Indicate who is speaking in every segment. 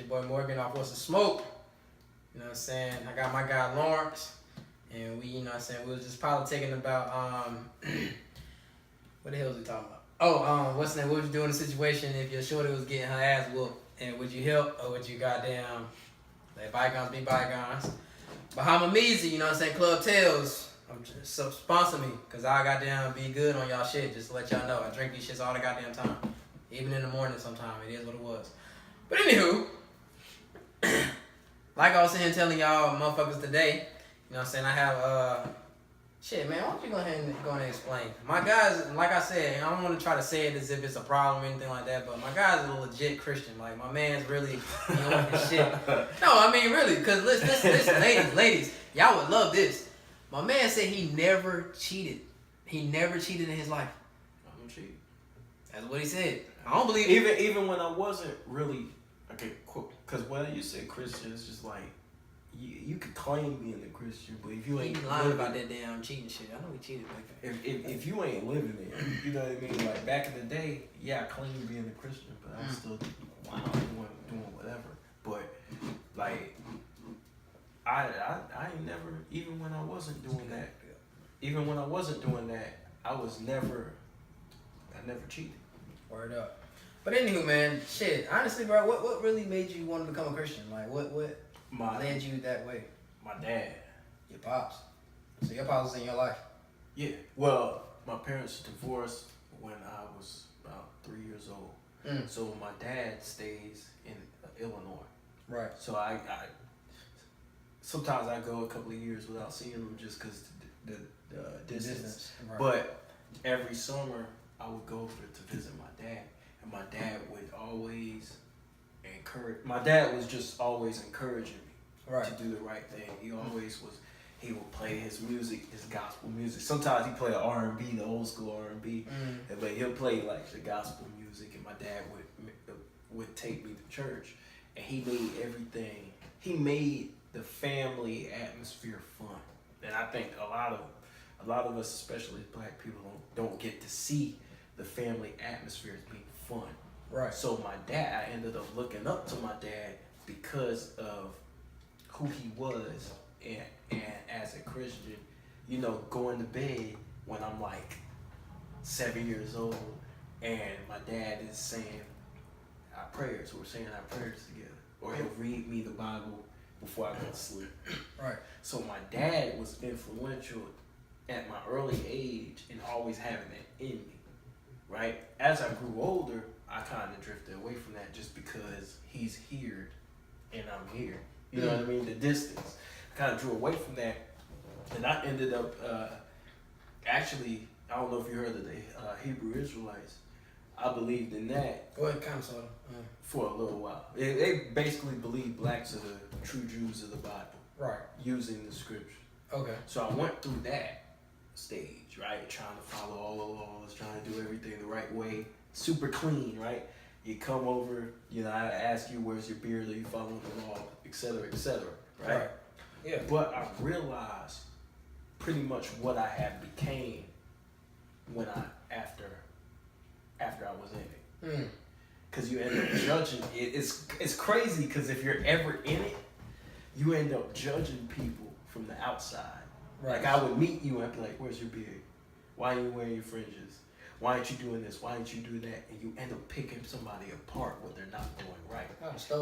Speaker 1: your boy Morgan off Whatsthesmoke. You know what I'm saying? I got my guy Lawrence, and we, you know what I'm saying, we was just politicking about what the hell was we talking about? Oh, what's the name? What would you do in a situation if your shorty was getting her ass whooped? And would you help or would you goddamn let bygones be bygones? Bahama Meezy, you know what I'm saying? Club Tales, sponsor me, cause I goddamn be good on y'all shit. Just to let y'all know, I drink these shits all the goddamn time, even in the morning. Sometimes it is what it was. But anywho, like I was saying, telling y'all motherfuckers today, you know what I'm saying? I have shit, man. Why don't you go ahead and explain? My guys, like I said, I don't want to try to say it as if it's a problem or anything like that, but my guy's a legit Christian. Like, my man's really doing his shit. No, I mean, really, because listen, ladies, y'all would love this. My man said he never cheated. He never cheated in his life.
Speaker 2: I don't cheat.
Speaker 1: That's what he said. I don't believe it.
Speaker 2: Even when I wasn't really, okay, cool. Because when you say Christian, it's just like, you could claim being a Christian, but if you ain't
Speaker 1: lying about that damn cheating shit, I know we cheated back then.
Speaker 2: If you ain't living it, you know what I mean? Like back in the day, yeah, I claim being a Christian, but I'm still doing whatever. But like I ain't never, even when I wasn't doing that, I never cheated.
Speaker 1: Word up. But anywho, man, shit. Honestly, bro, what really made you want to become a Christian? Like, what led you that way?
Speaker 2: My dad.
Speaker 1: Your pops. So your pops was in your life?
Speaker 2: Yeah. Well, my parents divorced when I was about 3 years old. So my dad stays in Illinois.
Speaker 1: Right.
Speaker 2: So I sometimes I go a couple of years without seeing him just because the distance. Right. But every summer I would go over to visit my dad, and my dad would always encourage. My dad was just always encouraging me to do the right thing. He always was. He would play his music, his gospel music. Sometimes he played R&B, the old school R&B, but he'll play like the gospel music. And my dad would take me to church, and he made everything. He made the family atmosphere fun, and I think a lot of us, especially black people, don't get to see the family atmosphere as being fun.
Speaker 1: Right.
Speaker 2: So my dad, I ended up looking up to my dad because of who he was, and as a Christian, you know, going to bed when I'm like 7 years old, and my dad is saying our prayers. We're saying our prayers together, or he'll read me the Bible before I go to sleep.
Speaker 1: Right.
Speaker 2: So my dad was influential at my early age in always having that in me. Right. As I grew older, I kind of drifted away from that just because he's here and I'm here. You know what I mean? The distance. I kind of drew away from that, and I ended up actually, I don't know if you heard of the Hebrew Israelites. I believed in that.
Speaker 1: What kind of sort of?
Speaker 2: For a little while. They basically believe blacks are the true Jews of the Bible.
Speaker 1: Right.
Speaker 2: Using the scripture.
Speaker 1: Okay.
Speaker 2: So I went through that stage, right? Trying to follow all the laws, trying to do everything the right way. Super clean, right? You come over, you know, I ask you, where's your beard? Are you following the law? Et cetera, right?
Speaker 1: Yeah.
Speaker 2: But I realized pretty much what I had became when after I was in it. Because you end up judging it. It's crazy because if you're ever in it, you end up judging people from the outside. Right. Like I would meet you and be like, where's your beard? Why are you wearing your fringes? Why aren't you doing this? Why aren't you doing that? And you end up picking somebody apart what they're not doing right.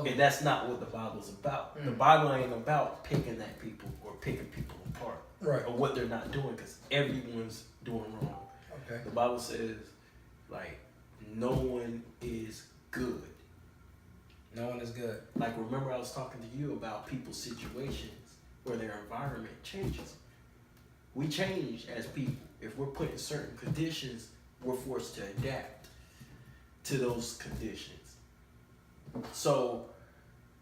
Speaker 2: And that's not what the Bible's about. The Bible ain't about picking at people or picking people apart.
Speaker 1: Right.
Speaker 2: Or what they're not doing, because everyone's doing wrong.
Speaker 1: Okay.
Speaker 2: The Bible says, like, no one is good.
Speaker 1: No one is good.
Speaker 2: Like, remember I was talking to you about people's situations where their environment changes. We change as people. If we're put in certain conditions, we're forced to adapt to those conditions. So,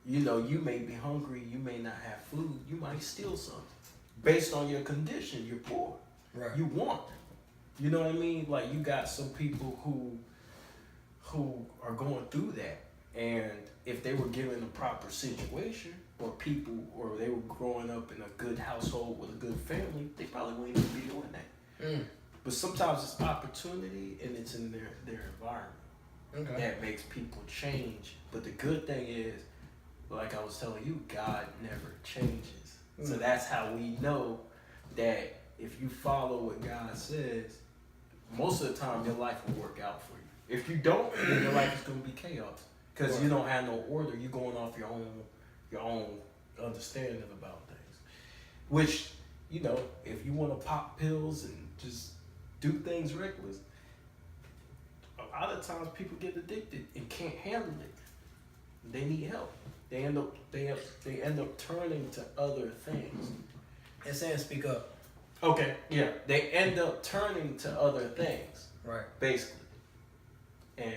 Speaker 2: you know, you may be hungry, you may not have food, you might steal something. Based on your condition, you're poor.
Speaker 1: Right.
Speaker 2: You want. You know what I mean? Like, you got some people who are going through that. And if they were given a proper situation, or they were growing up in a good household with a good family, they probably wouldn't even be doing that. But sometimes it's opportunity and it's in their environment that makes people change. But the good thing is, like I was telling you, God never changes. So that's how we know that if you follow what God says, most of the time your life will work out for you. If you don't, then your life is going to be chaos because you don't have no order. You're going off your own understanding about things. Which, you know, if you want to pop pills and just do things reckless, a lot of times people get addicted and can't handle it. They need help. They end up turning to other things.
Speaker 1: And saying speak up.
Speaker 2: Okay, yeah. They end up turning to other things.
Speaker 1: Right.
Speaker 2: Basically. And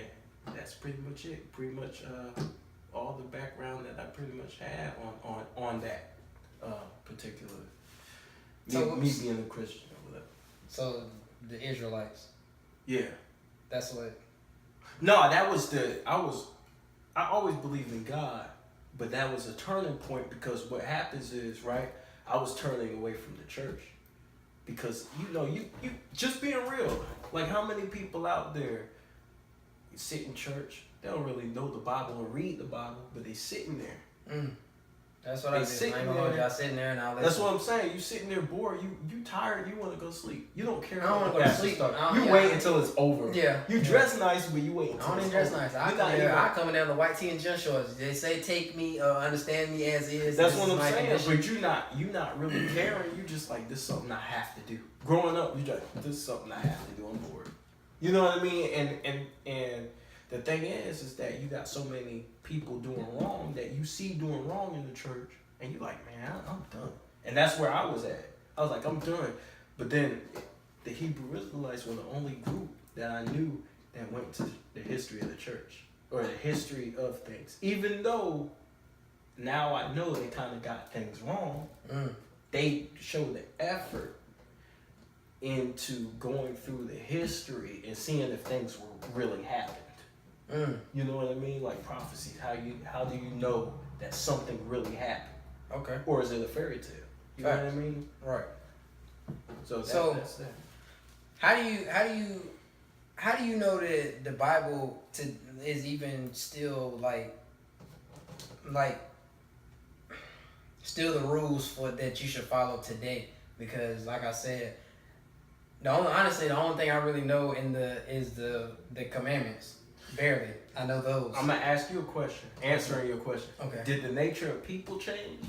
Speaker 2: that's pretty much it. Pretty much all the background that I pretty much have on that particular me being a Christian or whatever.
Speaker 1: So the Israelites.
Speaker 2: Yeah.
Speaker 1: That's what.
Speaker 2: No, that was I always believed in God, but that was a turning point because what happens is, right, I was turning away from the church. Because, you know, you just being real, like how many people out there sit in church, they don't really know the Bible or read the Bible, but they sitting there.
Speaker 1: That's what I did. Y'all sitting there and all that.
Speaker 2: That's what I'm saying. You sitting there bored. You tired. You want to go sleep. You don't care.
Speaker 1: I don't want to go to sleep.
Speaker 2: You wait until it's over.
Speaker 1: Yeah.
Speaker 2: You dress nice, but you wait until
Speaker 1: I don't even dress nice. I come in there in the white tee and gym shorts. They say take me, understand me as is.
Speaker 2: That's what I'm saying. But you not really caring. You just like, this is something I have to do. Growing up, you just, this is something I have to do. I'm bored. You know what I mean? And the thing is that you got so many people doing wrong that you see doing wrong in the church, and you're like, man, I'm done. And that's where I was at. I was like, I'm done. But then the Hebrew Israelites were the only group that I knew that went to the history of the church or the history of things. Even though now I know they kind of got things wrong, they showed the effort into going through the history and seeing if things were really happened. You know what I mean? Like prophecies. How do you know that something really happened?
Speaker 1: Okay.
Speaker 2: Or is it a fairy tale? You know what I mean?
Speaker 1: Right.
Speaker 2: So that's that.
Speaker 1: How do you know that the Bible is even still like still the rules for that you should follow today? Because like I said, the only thing I really know is the commandments. Barely. I know those.
Speaker 2: I'm gonna ask you a question. Answering your question.
Speaker 1: Okay.
Speaker 2: Did the nature of people change?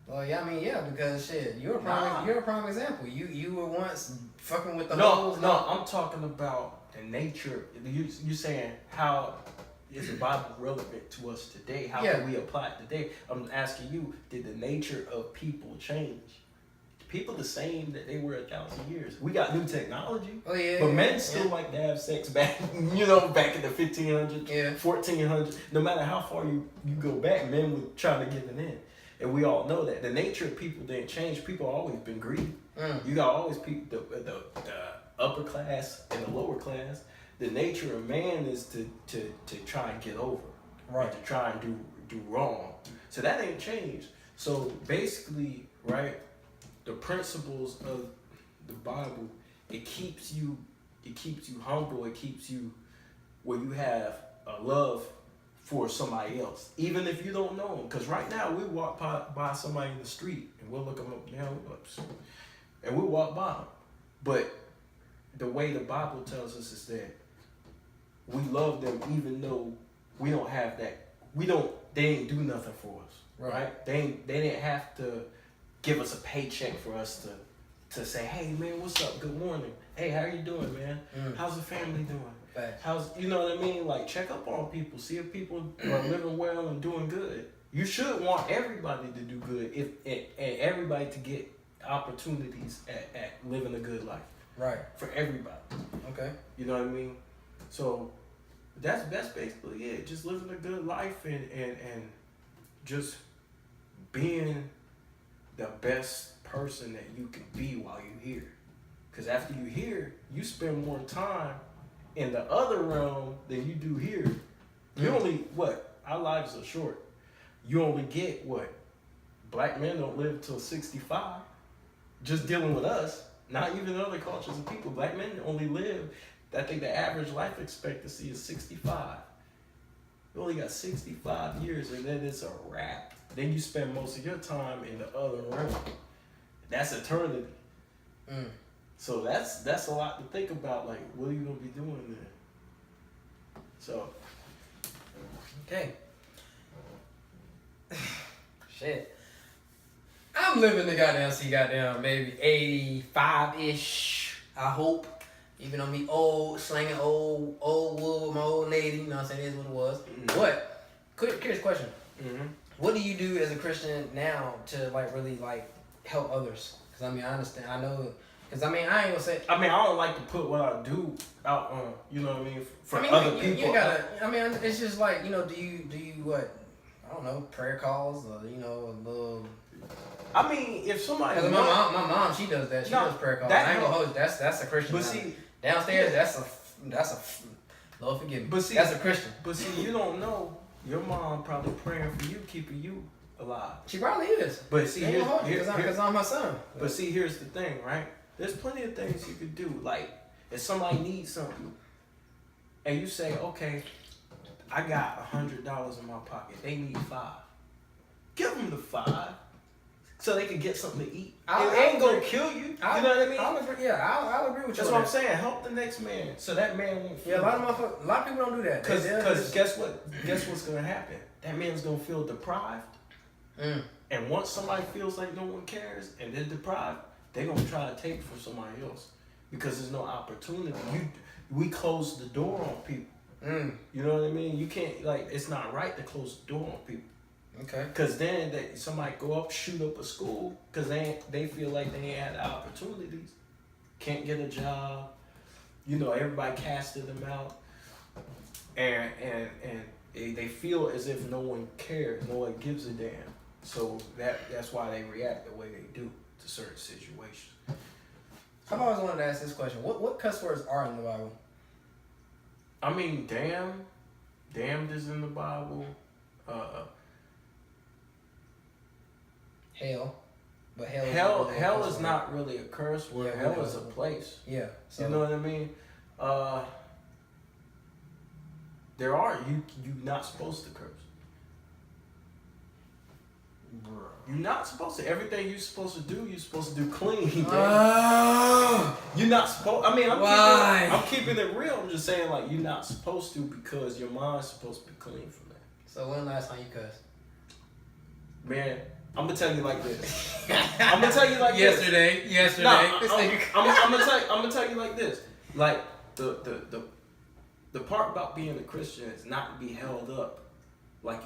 Speaker 1: Well, yeah, I mean, yeah, because shit, you're a prime example. You were once fucking with the hoes.
Speaker 2: No, I'm talking about the nature. You saying how is the Bible relevant to us today? How can we apply it today? I'm asking you, did the nature of people change? People the same that they were 1,000 years. We got new technology.
Speaker 1: Oh yeah.
Speaker 2: But men still like to have sex back in the 1500s, 1400s. No matter how far you go back, men were trying to get it in. And we all know that. The nature of people didn't change. People always been greedy. You got always people, the upper class and the lower class. The nature of man is to try and get over. Right. And to try and do wrong. So that ain't changed. So basically, right, the principles of the Bible, it keeps you humble. It keeps you where you have a love for somebody else, even if you don't know them. Because right now we walk by somebody in the street and we'll look them up and we'll walk by them. But the way the Bible tells us is that we love them even though we don't have that. They ain't do nothing for us, right? They didn't have to give us a paycheck for us to say, hey man, what's up? Good morning. Hey, how you doing, man? How's the family doing? How's, you know what I mean? Like, check up on people, see if people are living well and doing good. You should want everybody to do good and everybody to get opportunities at living a good life. Right. For everybody. Okay. You know what I mean? So that's basically it. Just living a good life and just being the best person that you can be while you're here. Because after you're here, you spend more time in the other realm than you do here. You only, our lives are short. You only get black men don't live till 65. Just dealing with us, not even other cultures and people. Black men only live, I think the average life expectancy is 65. You only got 65 years, and then it's a wrap. Then you spend most of your time in the other realm. That's eternity. So that's a lot to think about. Like, what are you gonna be doing there? So,
Speaker 1: okay. Shit. I'm living to goddamn see goddamn maybe 85-ish, I hope. Even though me old, slanging old wood with my old lady, you know what I'm saying, it is what it was. But, curious question. What do you do as a Christian now to, like, really, like, help others? Because, I mean, I understand, I know, because, I mean, I ain't gonna say...
Speaker 2: I mean, I don't like to put what I do out on, you know what I mean, for other people.
Speaker 1: You gotta, I mean, it's just like, you know, do you what, I don't know, prayer calls, or, you know, a little...
Speaker 2: I mean, if somebody...
Speaker 1: Because my mom, she does that. She does prayer calls. I ain't gonna hold you. That's a Christian.
Speaker 2: But see...
Speaker 1: Downstairs, that's a... Lord forgive me.
Speaker 2: But see,
Speaker 1: that's a Christian.
Speaker 2: But see, you don't know. Your mom probably praying for you, keeping you alive.
Speaker 1: She probably is.
Speaker 2: But see,
Speaker 1: because I'm my son.
Speaker 2: But see, here's the thing, right? There's plenty of things you could do. Like, if somebody needs something, and you say, okay, I got $100 in my pocket. They need $5. Give them the $5 so they can get something to eat. It ain't gonna kill you. You know what I mean?
Speaker 1: I'll agree with you.
Speaker 2: That's what I'm saying. Help the next man so that man won't feel.
Speaker 1: Yeah, a lot of people don't do that.
Speaker 2: Because guess what? Guess what's gonna happen? That man's gonna feel deprived. And once somebody feels like no one cares and they're deprived, they're gonna try to take from somebody else because there's no opportunity. We close the door on people. You know what I mean? You can't, like, it's not right to close the door on people.
Speaker 1: Okay.
Speaker 2: Because then somebody go up, shoot up a school because they feel like they ain't had the opportunities. Can't get a job. You know, everybody casted them out. And they feel as if no one cares, no one gives a damn. So that's why they react the way they do to certain situations.
Speaker 1: I've always wanted to ask this question. What cuss words are in the Bible?
Speaker 2: I mean, damned is in the Bible.
Speaker 1: Hell. But
Speaker 2: hell is not really a curse word.
Speaker 1: Yeah,
Speaker 2: hell is a place.
Speaker 1: Yeah. So.
Speaker 2: You know what I mean? You're not supposed to curse. You're not supposed to. Everything you're supposed to do clean. You're not supposed. I mean, I'm keeping it real. I'm just saying, like, you're not supposed to because your mind's supposed to be clean from that.
Speaker 1: So when last time you cussed?
Speaker 2: Man, I'm gonna tell you like this. I'm gonna tell you like
Speaker 1: Yesterday.
Speaker 2: Nah, I'm gonna tell you like this. Like the part about being a Christian is not to be held up like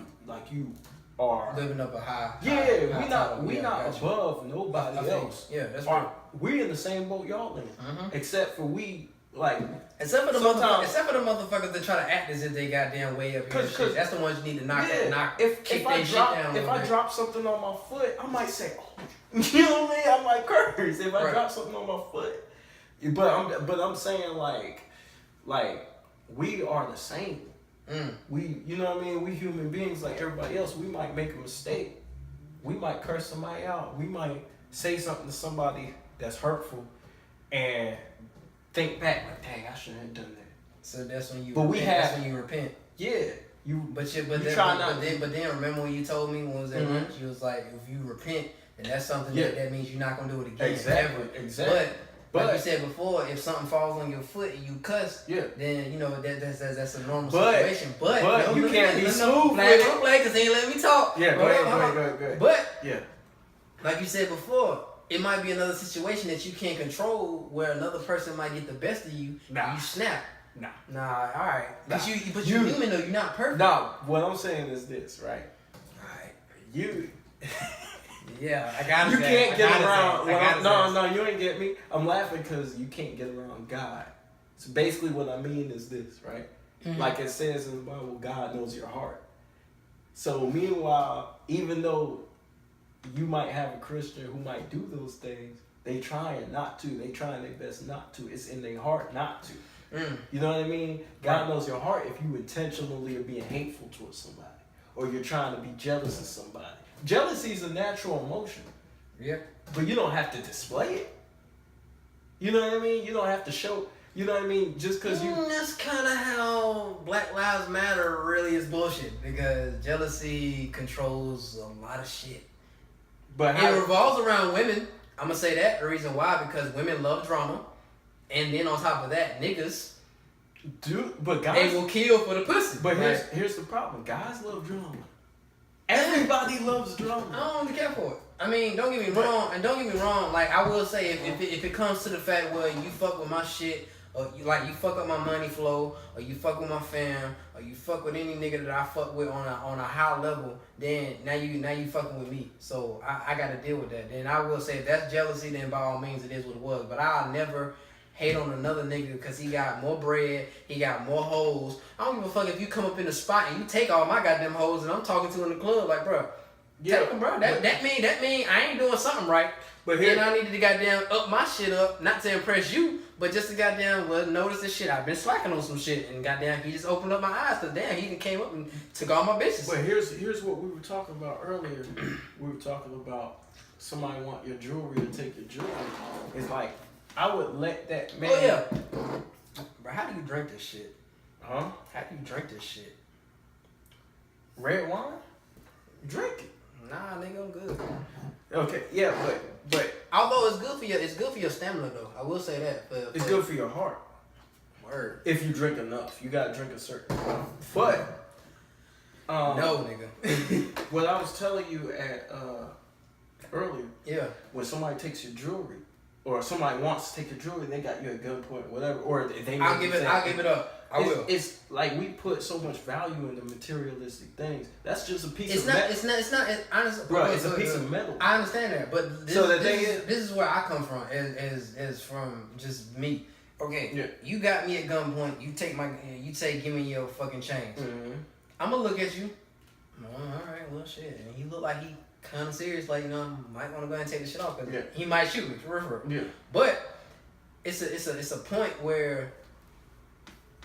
Speaker 2: you are
Speaker 1: living up a high.
Speaker 2: Yeah, we not above nobody else.
Speaker 1: Yeah, that's right.
Speaker 2: We in the same boat y'all in, except for we like.
Speaker 1: Except for the motherfuckers that try to act as if they goddamn way up here. Shit. That's the ones you need to knock.
Speaker 2: If I drop something on my foot, I might say, "Oh," you know what I mean? I might curse if I drop something on my foot. But I'm saying like we are the same. We, you know what I mean? We human beings like everybody else. We might make a mistake. We might curse somebody out. We might say something to somebody that's hurtful, and think back like, dang, I shouldn't have done that.
Speaker 1: So that's when you.
Speaker 2: That's
Speaker 1: when you repent.
Speaker 2: Yeah,
Speaker 1: But then remember when you told me when we was at lunch, you was like, if you repent, then that's something that means you're not gonna do it again.
Speaker 2: Exactly.
Speaker 1: But like you said before, if something falls on your foot and you cuss, then you know that's a normal situation. But
Speaker 2: you can't be smooth.
Speaker 1: Don't play because they ain't let me talk.
Speaker 2: Yeah, go ahead.
Speaker 1: But like you said before, it might be another situation that you can't control where another person might get the best of you. You snap. Nah, all right. But you're human though. You're not perfect.
Speaker 2: Nah, what I'm saying is this, right?
Speaker 1: All right.
Speaker 2: You.
Speaker 1: Yeah, I got it.
Speaker 2: You can't get around. No, you ain't get me. I'm laughing because you can't get around God. So basically, what I mean is this, right? Like it says in the Bible, God knows your heart. So meanwhile, even though you might have a Christian who might do those things, they trying not to. They trying their best not to. It's in their heart not to. You know what I mean? God knows your heart if you intentionally are being hateful towards somebody, or you're trying to be jealous of somebody. Jealousy is a natural emotion. Yeah. But you don't have to display it. You know what I mean? You don't have to show. You know what I mean? Just because you.
Speaker 1: That's kind of how Black Lives Matter really is bullshit, because jealousy controls a lot of shit.
Speaker 2: But
Speaker 1: it revolves around women. I'm gonna say that the reason why, because women love drama, and then on top of that, niggas.
Speaker 2: But guys,
Speaker 1: they will kill for the pussy.
Speaker 2: But here's the problem: guys love drama. Everybody loves drama.
Speaker 1: I don't really care for it. I mean, don't get me wrong. Like, I will say, if it comes to the fact where you fuck with my shit, or you fuck up my money flow, or you fuck with my fam, or you fuck with any nigga that I fuck with on a high level, then now you fucking with me. So I got to deal with that. Then I will say, if that's jealousy, then by all means it is what it was. But I'll never hate on another nigga because he got more bread, he got more hoes. I don't give a fuck if you come up in the spot and you take all my goddamn hoes and I'm talking to in the club, like, bro, take them, bro. That mean I ain't doing something right. But then I needed to goddamn up my shit up, not to impress you, but just to goddamn notice this shit. I've been slacking on some shit, and goddamn he just opened up my eyes, cause damn he came up and took all my bitches.
Speaker 2: But here's what we were talking about earlier. We were talking about somebody want your jewelry or take your jewelry. It's like, I would let that man.
Speaker 1: Oh yeah. Bro, how do you drink this shit?
Speaker 2: Huh?
Speaker 1: How do you drink this shit?
Speaker 2: Red wine?
Speaker 1: Drink it. Nah, nigga, I'm good.
Speaker 2: Okay, yeah, but
Speaker 1: although it's good for your stamina though. I will say that.
Speaker 2: It's good for your heart.
Speaker 1: Word.
Speaker 2: If you drink enough, you gotta drink a certain amount. But
Speaker 1: no, nigga.
Speaker 2: What I was telling you earlier.
Speaker 1: Yeah.
Speaker 2: When somebody takes your jewelry, or somebody wants to take your jewelry, they got you at gunpoint, whatever, or they.
Speaker 1: I'll give it up. I will.
Speaker 2: It's like we put so much value into materialistic things. That's just a piece of
Speaker 1: metal.
Speaker 2: It's
Speaker 1: not. Honestly,
Speaker 2: bro, it's a piece of metal.
Speaker 1: I understand that, but this is where I come from. Is from just me. Okay, yeah. You got me at gunpoint. You say, give me your fucking change. Mm-hmm. I'm gonna look at you. All right, well, shit. And he look like he kind of serious, like, might want to go ahead and take the shit off, because he might shoot me, for real. Yeah. But it's a point where,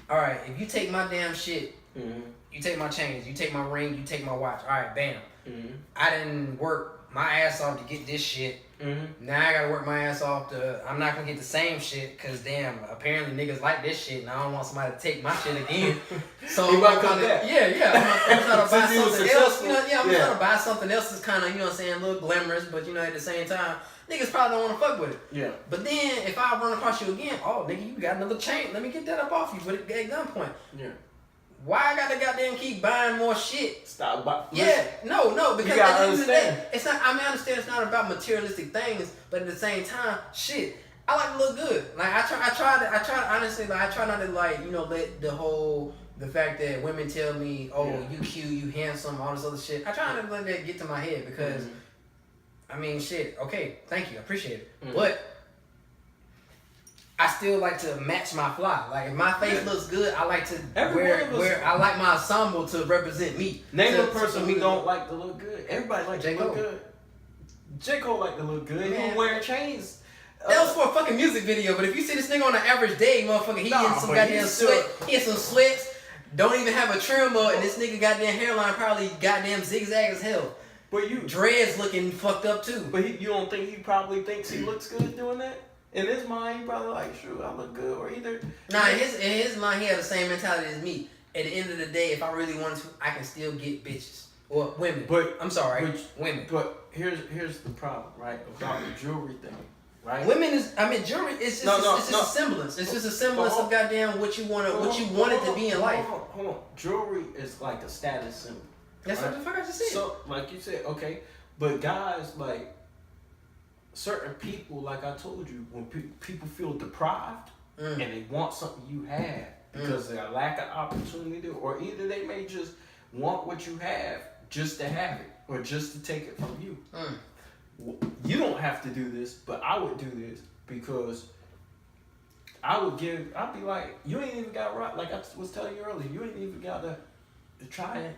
Speaker 1: all right, if you take my damn shit, mm-hmm. You take my chains, you take my ring, you take my watch, all right, bam. Mm-hmm. I didn't work my ass off to get this shit. Mm-hmm. Now I gotta work my ass off I'm not gonna get the same shit, because damn, apparently niggas like this shit, and I don't want somebody to take my shit again. So I'm gonna I'm trying to buy something else. I'm trying to buy something else that's kind of, you know what I'm saying, a little glamorous, but at the same time, niggas probably don't want to fuck with it. Yeah. But then if I run across you again, oh nigga, you got another chain. Let me get that up off you, but at gunpoint. Yeah. Why I gotta goddamn keep buying more shit? Stop buying. Yeah, no, because at the end of the day, it's not. I understand it's not about materialistic things, but at the same time, shit, I like to look good. Like I try honestly, like I try not to let the fact that women tell me, oh, you cute, you handsome, all this other shit. I try not to let that get to my head, because, shit, okay, thank you, I appreciate it, but I still like to match my fly. Like if my face looks good, I like to wear. I like my ensemble to represent me.
Speaker 2: Name a person who don't like to look good. Everybody like to look good. J. Cole like to look good. He wearing chains.
Speaker 1: That was for a fucking music video. But if you see this nigga on an average day, motherfucker, he in some goddamn sweat. He in some sweats. Don't even have a trim up, and this nigga goddamn hairline probably goddamn zigzag as hell.
Speaker 2: But you
Speaker 1: dreads looking fucked up too.
Speaker 2: But you don't think he probably thinks he looks good doing that? In his mind, he probably like, sure, I look good, or either.
Speaker 1: Nah, in his mind, he had the same mentality as me. At the end of the day, if I really wanted to, I can still get bitches or women.
Speaker 2: But
Speaker 1: I'm sorry, women.
Speaker 2: But here's the problem, right? About the jewelry thing, right?
Speaker 1: Women is, jewelry. It's just a semblance. It's just a semblance of goddamn what you want it to be in life.
Speaker 2: Hold on. Jewelry is like a status symbol.
Speaker 1: That's what the fuck I just said.
Speaker 2: So, like you said, okay, but guys like. Certain people, like I told you, when people feel deprived and they want something you have because of their lack of opportunity, or either they may just want what you have just to have it or just to take it from you. You don't have to do this, but I would do this because I'd be like, you ain't even got right. Like I was telling you earlier, you ain't even got to try and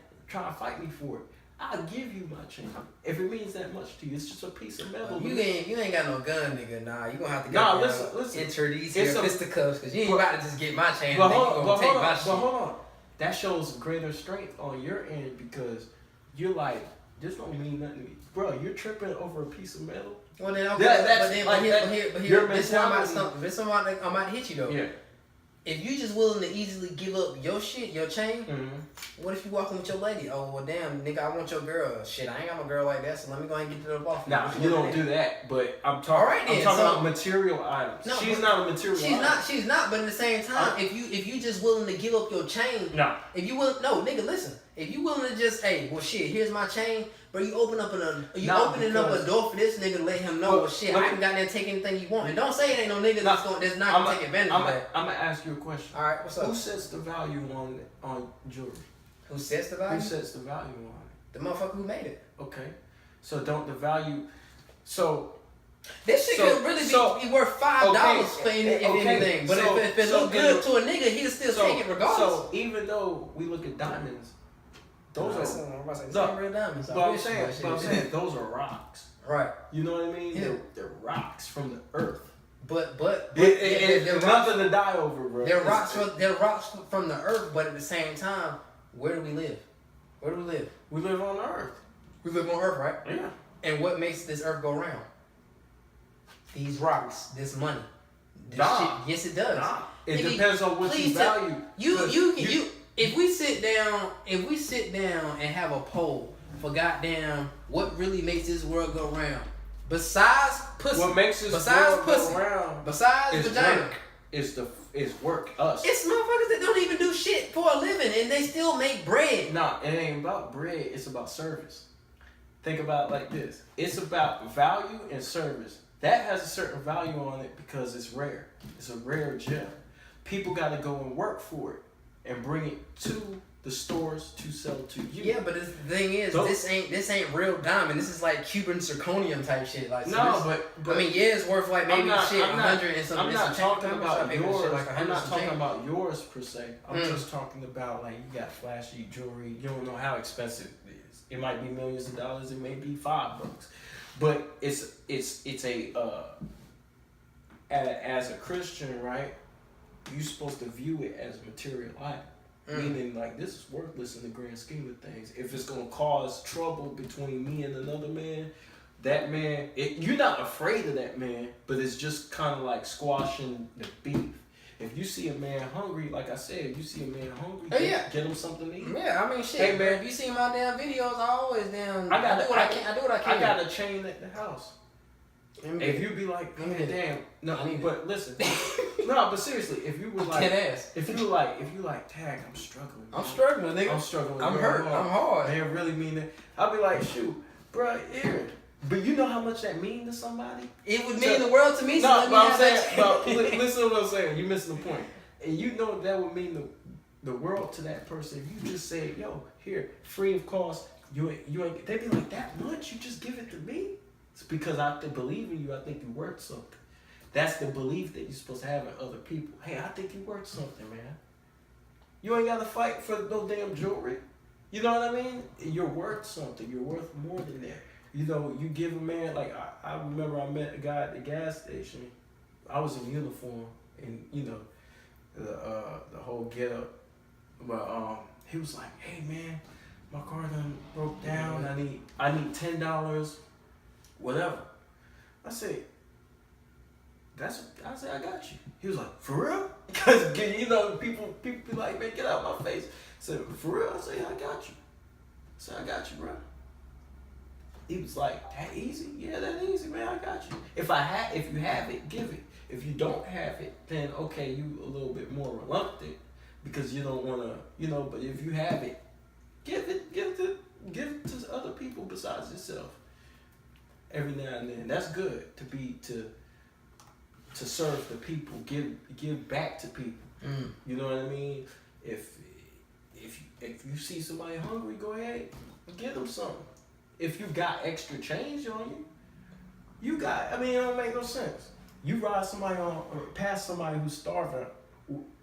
Speaker 2: fight me for it. I'll give you my chain if it means that much to you. It's just a piece of metal.
Speaker 1: You ain't got no gun, nigga. Nah, you gonna have to
Speaker 2: listen.
Speaker 1: Enter these fisticuffs, because you ain't about to just get my chain. But hold
Speaker 2: on. That shows greater strength on your end, because you're like, this don't mean nothing to me, bro. You're tripping over a piece of metal.
Speaker 1: Well then, okay, but here, this one I might hit you though. Yeah. if you just willing to easily give up your shit, your chain, what if you walking with your lady? Oh, well, damn, nigga, I want your girl. Shit, I ain't got no girl like that, so let me go ahead and get to the off.
Speaker 2: Nah, you don't do that. But I'm talking.
Speaker 1: Alright, then,
Speaker 2: I'm talking about material items.
Speaker 1: No,
Speaker 2: she's not a material.
Speaker 1: She's not. But at the same time, if you just willing to give up your chain, if you will, no, nigga, listen. If you willing to just, hey, well, shit, here's my chain, bro. You opening up a door for this nigga to let him know, well, shit, I can got there and take anything you want, and don't say it ain't no nigga that's not gonna take advantage of that.
Speaker 2: I'm gonna ask you a question.
Speaker 1: All right, what's up?
Speaker 2: Who sets the value on jewelry?
Speaker 1: Who sets the value?
Speaker 2: Who sets the value on it?
Speaker 1: The motherfucker who made it.
Speaker 2: Okay, so don't the value, so.
Speaker 1: This shit could really be worth $5 for anything. But if it look good to a nigga, he'll still take it regardless.
Speaker 2: So even though we look at diamonds, those are
Speaker 1: real diamonds.
Speaker 2: But I'm saying those are rocks.
Speaker 1: Right.
Speaker 2: You know what I mean?
Speaker 1: Yeah.
Speaker 2: They're rocks from the earth.
Speaker 1: But
Speaker 2: they're nothing to die over, bro.
Speaker 1: They're rocks from the earth, but at the same time, where do we live? Where do we live?
Speaker 2: We live on Earth.
Speaker 1: We live on Earth, right?
Speaker 2: Yeah.
Speaker 1: And what makes this Earth go round? These rocks, this money, this shit. Yes, it does.
Speaker 2: Nah. It depends on what you value. If we sit down and have a poll for goddamn what really makes this world go round, besides pussy, what makes this world go round,
Speaker 1: besides vagina,
Speaker 2: work. It's work. Us.
Speaker 1: It's motherfuckers that don't even do shit for a living and they still make bread.
Speaker 2: Nah, it ain't about bread. It's about service. Think about it like this. It's about value and service. That has a certain value on it because it's rare. It's a rare gem. People got to go and work for it and bring it to the stores to sell to you.
Speaker 1: Yeah, but the thing is, this ain't real diamond. This is like Cuban zirconium type shit. Like, so
Speaker 2: no, but
Speaker 1: I mean, yeah, it's worth like maybe 100 and something.
Speaker 2: I'm not talking about yours.
Speaker 1: Like
Speaker 2: I'm not talking about yours per se. I'm just talking about like you got flashy jewelry. You don't know how expensive it is. It might be millions of dollars. It may be $5. But it's a as a Christian, right? You're supposed to view it as a material item, meaning like this is worthless in the grand scheme of things. If it's gonna cause trouble between me and another man, that man, you're not afraid of that man, but it's just kind of like squashing the beef. If you see a man hungry, like I said, you see a man hungry, get him something to eat.
Speaker 1: Yeah, I mean, shit.
Speaker 2: Hey, man,
Speaker 1: if you see my damn videos, I always I do what I can.
Speaker 2: I got a chain at the house. If you be like, man, damn, no, but listen, no, but seriously, if you were like, if you like, tag, I'm struggling.
Speaker 1: I'm struggling, nigga.
Speaker 2: I'm struggling.
Speaker 1: I'm hurt. I'm hard.
Speaker 2: They really mean it. I'll be like, shoot, bro, here. But you know how much that mean to somebody?
Speaker 1: It would mean the world to me.
Speaker 2: No, but I'm saying, listen to what I'm saying. You're missing the point. And you know that would mean the world to that person. If you just say, yo, here, free of cost, you ain't. They be like, that much? You just give it to me? It's because I believe in you. I think you're worth something. That's the belief that you're supposed to have in other people. Hey, I think you're worth something, man. You ain't got to fight for no damn jewelry. You know what I mean? You're worth something. You're worth more than that. You know, you give a man, like, I remember I met a guy at the gas station. I was in uniform, and, you know, the whole get-up. But he was like, hey, man, my car done broke down. I need $10, whatever. I said, I got you. He was like, for real? Because, you know, people be like, man, get out of my face. I said, for real? I said, I got you. I said, I got you, bro. He was like, that easy? Yeah, that easy, man. I got you. If you have it, give it. If you don't have it, then okay, you a little bit more reluctant because you don't want to, you know. But if you have it, give it to other people besides yourself. Every now and then, that's good to serve the people, give back to people. You know what I mean? If you see somebody hungry, go ahead and give them something. If you got extra change on you, it don't make no sense. You ride somebody past somebody who's starving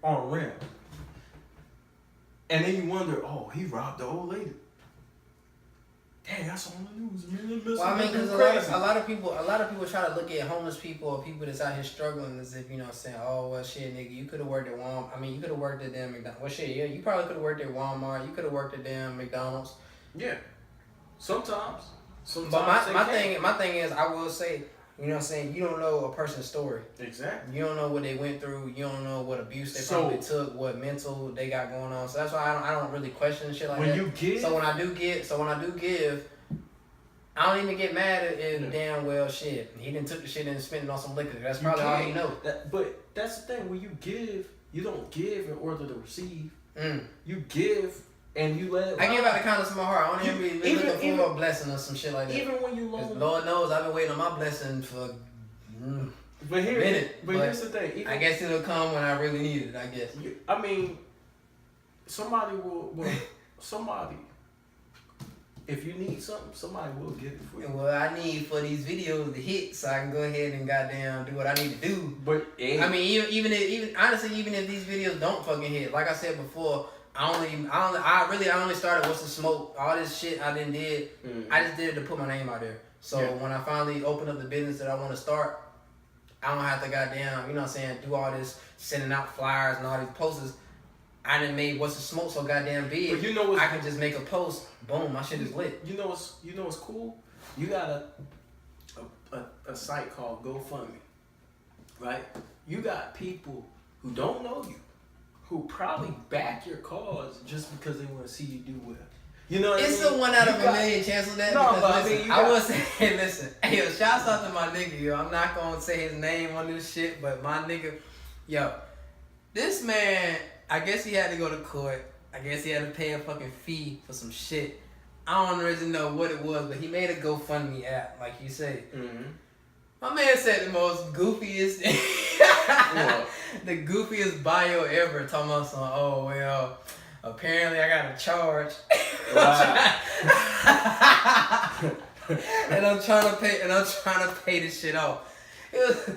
Speaker 2: on rent, and then you wonder, oh, he robbed the old lady. Dang, that's on the news, man.
Speaker 1: Well, I mean, because a lot of people try to look at homeless people or people that's out here struggling as if, you know, saying, oh, well, shit, nigga, you could have worked at Walmart. I mean, you could have worked at damn McDonald's. Well, shit, yeah, you probably could have worked at Walmart. You could have worked at damn McDonald's.
Speaker 2: Yeah. Sometimes.
Speaker 1: But my thing is, I will say, You know what I'm saying? You don't know a person's story.
Speaker 2: Exactly.
Speaker 1: You don't know what they went through. You don't know what abuse they probably took, what mental they got going on. So that's why I don't really question shit like that.
Speaker 2: You give,
Speaker 1: so when I do give, I don't even get mad at it. Damn well, shit. He didn't took the shit and spent it on some liquor. That's probably all he know.
Speaker 2: But that's the thing. When you give, you don't give in order to receive.
Speaker 1: Mm.
Speaker 2: You give and you let it.
Speaker 1: I give out the kindness of my heart. I don't even be looking for a blessing or some shit like that.
Speaker 2: Even when you loan.
Speaker 1: Lord knows I've been waiting on my blessing for
Speaker 2: but here,
Speaker 1: a minute.
Speaker 2: But here's the thing.
Speaker 1: I guess it'll come when I really need it. I guess.
Speaker 2: I mean, somebody will somebody. If you need something, somebody will get it for you.
Speaker 1: Well, I need for these videos to hit so I can go ahead and goddamn do what I need to do.
Speaker 2: But
Speaker 1: I mean, even if these videos don't fucking hit, like I said before, I only started Whatsthesmoke. All this shit I did.
Speaker 2: Mm-hmm.
Speaker 1: I just did it to put my name out there. So when I finally open up the business that I want to start, I don't have to goddamn, you know what I'm saying, do all this sending out flyers and all these posters. I done made Whatsthesmoke so goddamn big.
Speaker 2: But you know what?
Speaker 1: I can just make a post. Boom, my shit is lit.
Speaker 2: You know what's cool? You got a site called GoFundMe, right? You got people who don't know you, who probably back your cause just because they want to see you do well. You know what
Speaker 1: it's
Speaker 2: I mean?
Speaker 1: a 1 out of a million chance of that.
Speaker 2: No,
Speaker 1: because,
Speaker 2: but
Speaker 1: listen, I will say, listen, hey, yo, shouts out to my nigga, yo. I'm not gonna say his name on this shit, but my nigga, yo, this man, I guess he had to go to court. I guess he had to pay a fucking fee for some shit. I don't really know what it was, but he made a GoFundMe app, like you say.
Speaker 2: Mm-hmm.
Speaker 1: My man said the most goofiest, the goofiest bio ever. Talking about some, oh well, apparently I got a charge.
Speaker 2: Wow.
Speaker 1: and I'm trying to pay this shit off. It was.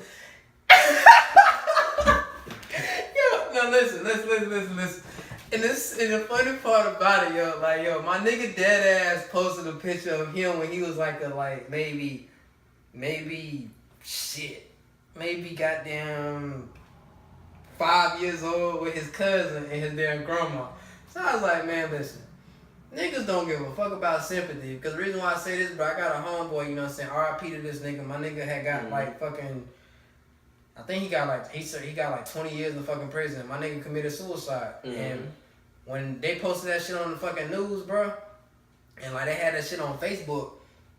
Speaker 1: Yo, no, listen. And the funny part about it, yo, like, yo, my nigga dead ass posted a picture of him when he was like maybe goddamn 5 years old with his cousin and his damn grandma. So I was like, man, listen, niggas don't give a fuck about sympathy. Because the reason why I say this, bro, I got a homeboy, you know what I'm saying, R.I.P. to this nigga. My nigga had got like fucking, I think he got like 20 years in fucking prison. My nigga committed suicide. And when they posted that shit on the fucking news, bro, and like they had that shit on Facebook,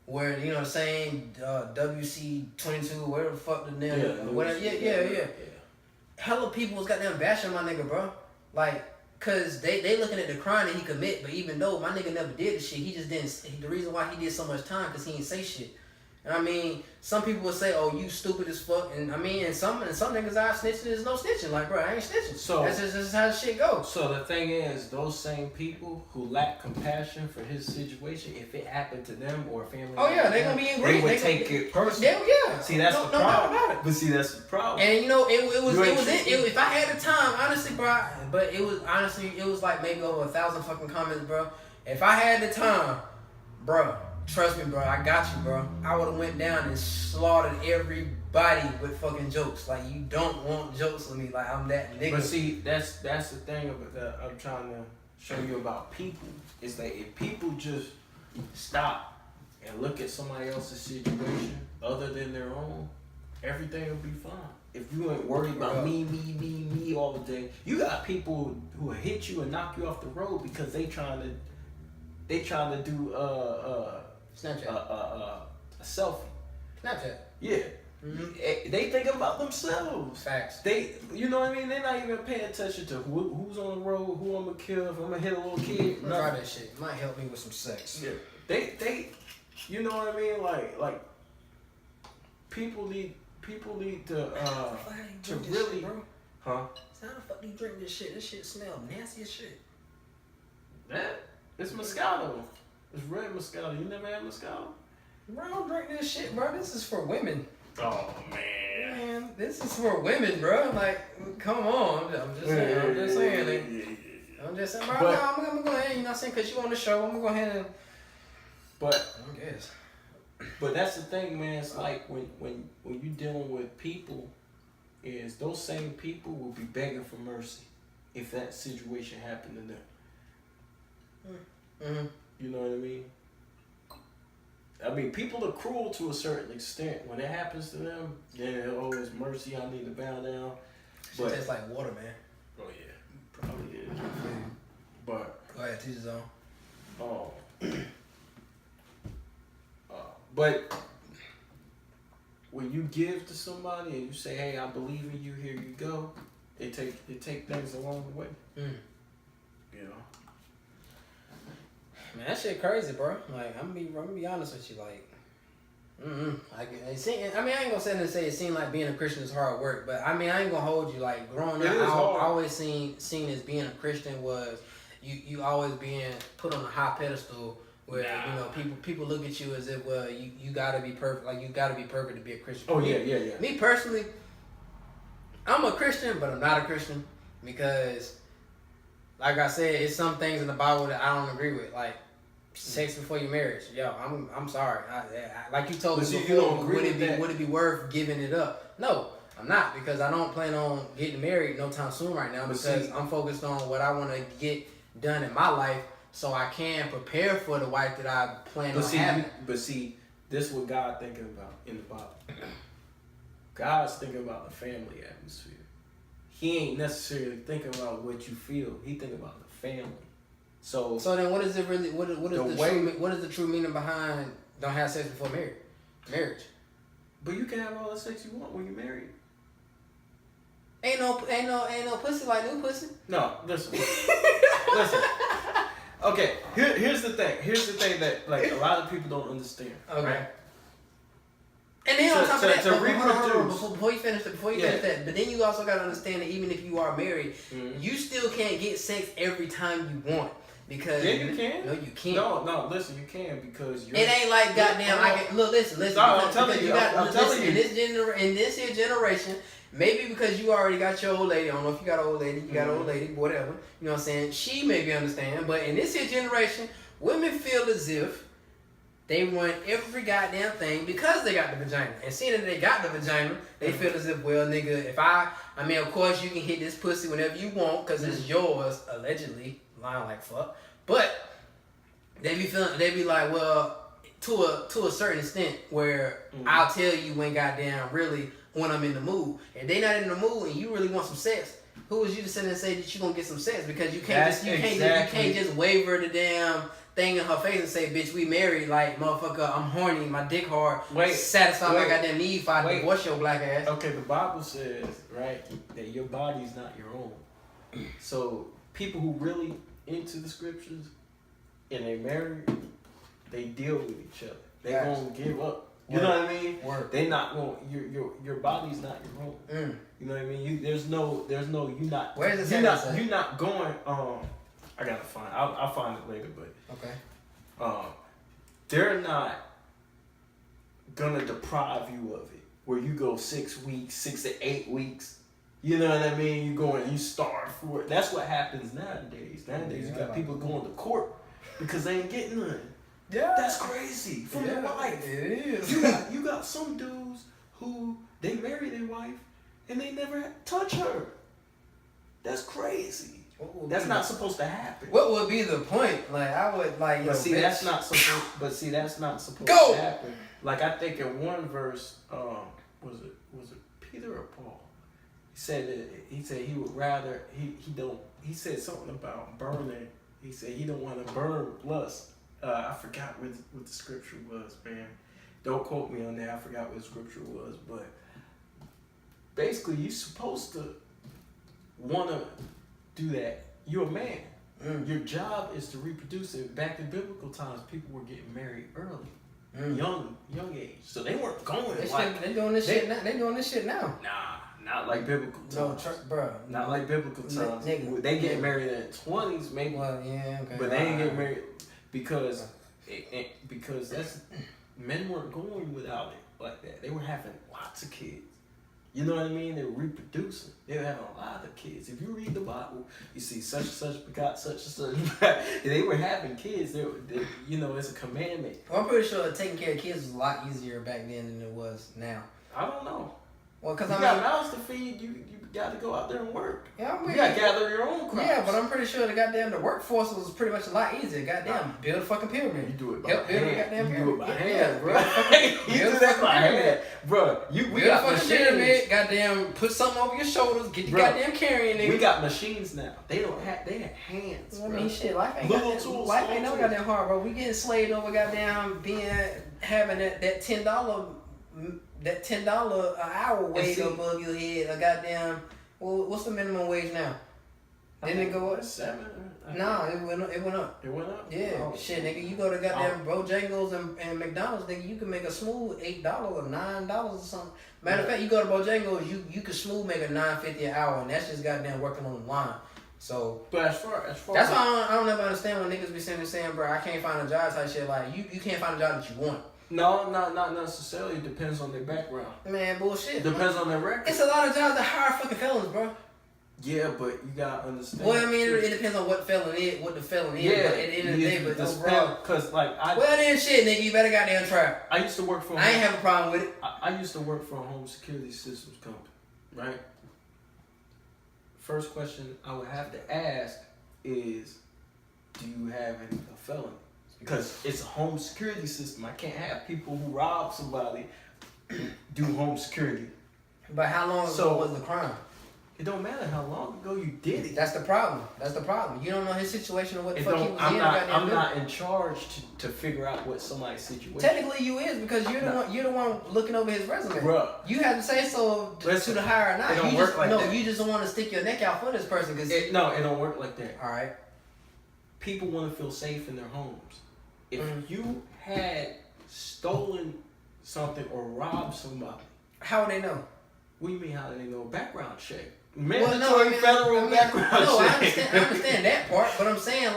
Speaker 1: where, you know what I'm saying, WC22, whatever the fuck the name, whatever, yeah. Hella people was goddamn bashing my nigga, bro. Like, cause they looking at the crime that he commit, but even though my nigga never did the shit, he just didn't. The reason why he did so much time, cause he didn't say shit. And I mean, some people would say, "Oh, you stupid as fuck," and I mean, and some niggas out snitching is no snitching. Like, bro, I ain't snitching. So that's just how the shit goes.
Speaker 2: So the thing is, those same people who lack compassion for his situation, if it happened to them or a family,
Speaker 1: they gonna be angry.
Speaker 2: They would take it personally.
Speaker 1: Yeah.
Speaker 2: See, that's the problem. No doubt about it. But see, that's the problem.
Speaker 1: And you know, it was if I had the time, honestly, bro. But it was like maybe over 1,000 fucking comments, bro. If I had the time, bro. Trust me, bro. I got you, bro. I would have went down and slaughtered everybody with fucking jokes. Like, you don't want jokes with me. Like, I'm that nigga.
Speaker 2: But see, that's the thing about that I'm trying to show you about people. Is that if people just stop and look at somebody else's situation other than their own, everything will be fine. If you ain't worried about me all the day, you got people who will hit you and knock you off the road because they trying to do
Speaker 1: Snapchat.
Speaker 2: A selfie.
Speaker 1: Snapchat.
Speaker 2: Yeah. Mm-hmm. They think about themselves.
Speaker 1: Facts.
Speaker 2: You know what I mean? They're not even paying attention to who's on the road, who I'm gonna kill, if I'm gonna hit a little kid.
Speaker 1: Try that shit. Might help me with some sex.
Speaker 2: Yeah. They, you know what I mean? Like, people need to really,
Speaker 1: shit, bro.
Speaker 2: Huh?
Speaker 1: How the fuck do you drink this shit? This shit smell nasty as shit.
Speaker 2: It's Moscato. It's red Moscato. You never had Moscato?
Speaker 1: Bro, I don't drink this shit, bro. This is for women.
Speaker 2: Oh, man.
Speaker 1: This is for women, bro. Like, come on. I'm just saying. I'm just saying, bro. I'm gonna go ahead, you know what I'm saying? Because you on the show, I'm gonna go ahead and...
Speaker 2: But...
Speaker 1: I guess.
Speaker 2: But that's the thing, man. It's like when you dealing with people, is those same people will be begging for mercy if that situation happened to them.
Speaker 1: Mm-hmm.
Speaker 2: You know what I mean? I mean, people are cruel to a certain extent. When it happens to them, then oh, it's mercy. I need to bow down.
Speaker 1: Shit tastes like water, man.
Speaker 2: Oh yeah, probably is. But
Speaker 1: go ahead, teach his own.
Speaker 2: Oh. But when you give to somebody and you say, "Hey, I believe in you. Here you go," they take things along the way. You know.
Speaker 1: Man, that shit crazy, bro. Like, I'm gonna be honest with you. Like, I mean, I ain't gonna say it seemed like being a Christian is hard work, but I mean, I ain't gonna hold you. Like, growing up, I always seen as being a Christian was you always being put on a high pedestal where you know people look at you as if you gotta be perfect. Like, you gotta be perfect to be a Christian.
Speaker 2: Oh yeah.
Speaker 1: Me personally, I'm a Christian, but I'm not a Christian because, like I said, it's some things in the Bible that I don't agree with, like sex before your marriage. Yo, I'm sorry. Like you told me before, would it be worth giving it up? No, I'm not, because I don't plan on getting married no time soon right now, because I'm focused on what I want to get done in my life so I can prepare for the wife that I plan on having.
Speaker 2: But see, this is what God thinking about in the Bible. God's thinking about the family atmosphere. He ain't necessarily thinking about what you feel. He thinking about the family. So
Speaker 1: then what is it really? What is the true meaning behind don't have sex before marriage?
Speaker 2: But you can have all the sex you want when you're married.
Speaker 1: Ain't no pussy like new pussy.
Speaker 2: No, listen. Listen. Okay, here's the thing. Here's the thing that like a lot of people don't understand.
Speaker 1: Okay.
Speaker 2: Right?
Speaker 1: And then on top of that,
Speaker 2: hold on,
Speaker 1: before you finish that, but then you also got to understand that even if you are married, you still can't get sex every time you want. Because
Speaker 2: you can.
Speaker 1: No, you can't.
Speaker 2: No, listen, you can, because
Speaker 1: it ain't like goddamn. I can look. Listen.
Speaker 2: No, I'm telling you. I'm telling you.
Speaker 1: In this here generation, maybe because you already got your old lady. I don't know if you got an old lady. You got an old lady, whatever. You know what I'm saying? She maybe understand, but in this here generation, women feel as if they want every goddamn thing because they got the vagina. And seeing that they got the vagina, they feel as if, well, nigga, I mean, of course you can hit this pussy whenever you want because it's yours, allegedly. Lying like fuck. But they be like, well, to a certain extent where I'll tell you when goddamn really when I'm in the mood. If they not in the mood and you really want some sex, who is you to sit there and say that you gonna get some sex? Because you can't just waver the damn thing in her face and say, bitch, we married, like, motherfucker, I'm horny, my dick hard, satisfy my goddamn need if I divorce your black ass.
Speaker 2: Okay, the Bible says, right, that your body's not your own. So people who really into the scriptures and they married, they deal with each other. They gonna give up. You know what I mean? They not going. Your body's not your own. You know what I mean? There's no. You not.
Speaker 1: Where's the
Speaker 2: You're not going. I gotta find. I'll find it later. But
Speaker 1: okay.
Speaker 2: They're not gonna deprive you of it. Where you go 6 weeks, 6 to 8 weeks. You know what I mean? You going, you starve for it. That's what happens nowadays. Nowadays, you got people going to court because they ain't getting none. Yeah, that's crazy from their wife.
Speaker 1: It is.
Speaker 2: You got some dudes who they marry their wife and they never touch her. That's crazy. That's not supposed to happen.
Speaker 1: What would be the point? Like, I would like.
Speaker 2: But see, that's not supposed. But see, that's not supposed to happen. Like, I think in one verse, was it Peter or Paul? He said he would rather he said something about burning. He said he don't want to burn lust. I forgot what the scripture was, man. Don't quote me on that. I forgot what the scripture was, but basically you're supposed to want to do that. You're a man. Your job is to reproduce it. Back in biblical times, people were getting married early, young age, so they weren't going.
Speaker 1: They doing this shit now. They doing this shit now.
Speaker 2: Nah. Not like biblical times.
Speaker 1: No, bro.
Speaker 2: Not like biblical times. They get married in their 20s, maybe.
Speaker 1: Well, yeah, okay.
Speaker 2: But they ain't get married because that's men weren't going without it like that. They were having lots of kids. You know what I mean? They were reproducing. They were having a lot of kids. If you read the Bible, you see such and such begot such and such. They were having kids. They, it's a commandment.
Speaker 1: Well, I'm pretty sure taking care of kids was a lot easier back then than it was now.
Speaker 2: I don't know.
Speaker 1: Well, because
Speaker 2: you got mouths to feed. You got to go out there and work.
Speaker 1: Yeah,
Speaker 2: you got to gather your own crops.
Speaker 1: Yeah, but I'm pretty sure the workforce was pretty much a lot easier. Goddamn, build a fucking pyramid.
Speaker 2: You do it by
Speaker 1: hand.
Speaker 2: Build it by hand, bro. You do that by hand, bro. We got machines. Pyramid,
Speaker 1: goddamn, put something over your shoulders. Get the goddamn carrying. Nigga.
Speaker 2: We got machines now. They have hands.
Speaker 1: I mean, shit, life ain't no goddamn hard, bro. We getting slaved over goddamn having that $10 an hour wage above your head. A goddamn. Well, what's the minimum wage now? Didn't it go up?
Speaker 2: 7?
Speaker 1: No, it went up.
Speaker 2: It went up?
Speaker 1: Yeah. Oh, shit, nigga. You go to goddamn Bojangles and McDonald's, nigga, you can make a smooth $8 or $9 or something. Matter of fact, you go to Bojangles, you can smooth make a $9.50 an hour, and that's just goddamn working on the line. So,
Speaker 2: but as far
Speaker 1: that's why I don't ever understand when niggas be saying, bro, I can't find a job type shit. Like, you can't find a job that you want.
Speaker 2: No, not necessarily. It depends on their background.
Speaker 1: Man, bullshit.
Speaker 2: Depends on their record.
Speaker 1: It's a lot of jobs that hire fucking felons, bro.
Speaker 2: Yeah, but you gotta understand.
Speaker 1: Well, I mean, it depends on what the felon is. But at the end of the day, but overall,
Speaker 2: cause like
Speaker 1: well then shit, nigga, you better goddamn try.
Speaker 2: I used to work for.
Speaker 1: I ain't have a problem with it.
Speaker 2: I used to work for a home security systems company, right? First question I would have to ask is, do you have any felonies? Because it's a home security system. I can't have people who rob somebody do home security.
Speaker 1: But how long ago was the crime?
Speaker 2: It don't matter how long ago you did it.
Speaker 1: That's the problem. You don't know his situation or what the fuck he was
Speaker 2: I'm not in charge to figure out what somebody's situation.
Speaker 1: Technically, you is because you're the one looking over his resume.
Speaker 2: Bruh.
Speaker 1: You have to say so to the hire or not.
Speaker 2: It don't work like that.
Speaker 1: No, you just don't want to stick your neck out for this person
Speaker 2: it don't work like that.
Speaker 1: All right.
Speaker 2: People want to feel safe in their homes. If you had stolen something or robbed somebody,
Speaker 1: how would they know?
Speaker 2: What do you mean? How do they know? Background check.
Speaker 1: Mandatory
Speaker 2: federal background check.
Speaker 1: No, I understand that part, but I'm saying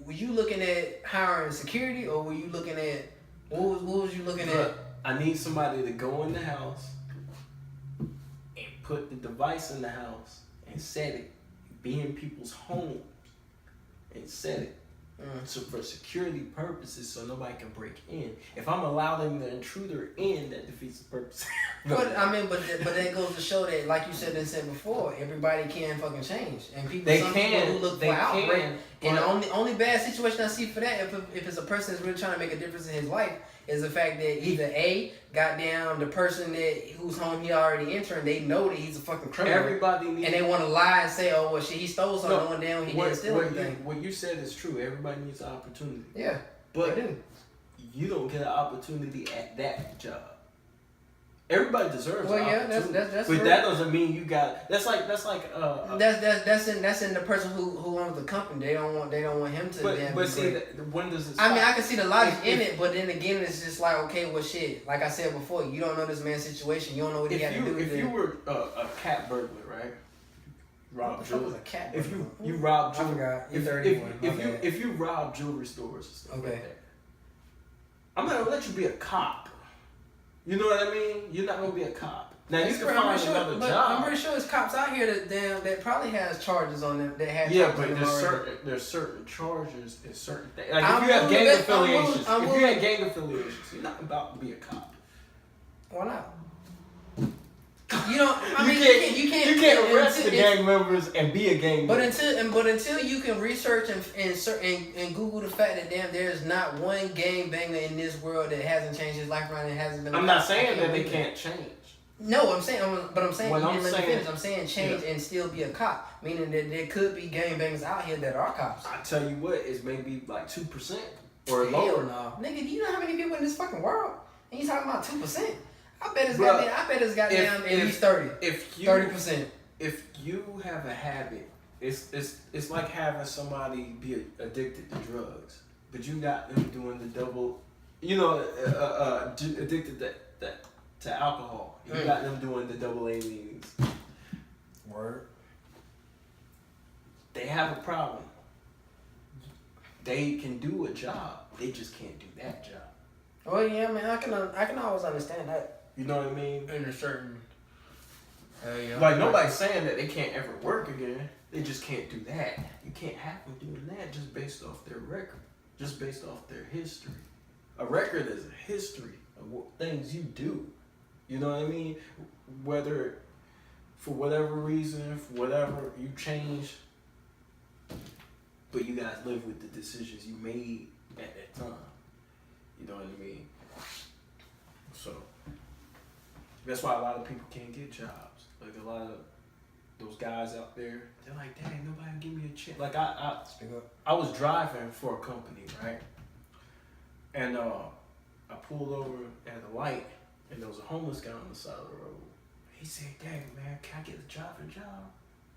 Speaker 1: were you looking at hiring security or were you looking at what was you looking at?
Speaker 2: I need somebody to go in the house and put the device in the house and set it, be in people's homes and set it. So for security purposes, so nobody can break in. If I'm allowing the intruder in, that defeats the purpose.
Speaker 1: But that goes to show that, like you said before, everybody can fucking change, and people who look for outbreak. And the only bad situation I see for that, if it's a person that's really trying to make a difference in his life, is the fact that either goddamn the person whose home he already entering, they know that he's a fucking criminal. And they want to lie and say, oh well, shit, he stole something. No, damn, he didn't steal anything.
Speaker 2: What you said is true. Everybody needs an opportunity.
Speaker 1: Yeah,
Speaker 2: but you don't get an opportunity at that job. Everybody deserves. Well, yeah, that's. But that doesn't mean you got. That's in
Speaker 1: the person who owns the company. They don't want him to.
Speaker 2: But see, when does it stop?
Speaker 1: I mean, I can see the logic in it, but then again, it's just like, okay, well, shit. Like I said before, you don't know this man's situation. You don't know what he got to do.
Speaker 2: If you were a cat burglar, right? Rob jewelry. If you
Speaker 1: rob
Speaker 2: jewelry, if you rob jewelry stores and stuff like that, I'm not gonna let you be a cop. You know what I mean? You're not gonna be a cop. Now you can find another job.
Speaker 1: I'm pretty sure there's cops out here that probably has charges on them. That have
Speaker 2: but there's certain charges and certain things. Like if you have gang affiliations, you're not about to be a cop.
Speaker 1: Why not? You don't. You
Speaker 2: can't arrest the gang members and be a gang member.
Speaker 1: But until you can research and Google the fact that there's not one gang banger in this world that hasn't changed his life around and hasn't been.
Speaker 2: I'm not saying that they can't change.
Speaker 1: No, I'm saying change and still be a cop. Meaning that there could be gang bangers out here that are cops.
Speaker 2: I tell you what, it's maybe like 2% or lower.
Speaker 1: No, nigga, do you know how many people in this fucking world? And you talking about 2%? I bet it's goddamn at least 30. 30%.
Speaker 2: If you have a habit, it's like having somebody be addicted to drugs, but you got them doing the double, addicted to alcohol. You got them doing the double A meetings.
Speaker 1: Word.
Speaker 2: They have a problem. They can do a job. They just can't do that job.
Speaker 1: Well, yeah, man, I can always understand that.
Speaker 2: You know what I mean?
Speaker 1: In a certain.
Speaker 2: Like nobody's saying that they can't ever work again. They just can't do that. You can't have them doing that just based off their record, just based off their history. A record is a history of things you do. You know what I mean? Whether for whatever reason, for whatever you change, but you guys live with the decisions you made at that time. You know what I mean? So that's why a lot of people can't get jobs. Like a lot of those guys out there, they're like, dang, nobody give me a chance. Like I was driving for a company, right? And I pulled over at a light, and there was a homeless guy on the side of the road. He said, dang, man, can I get a job?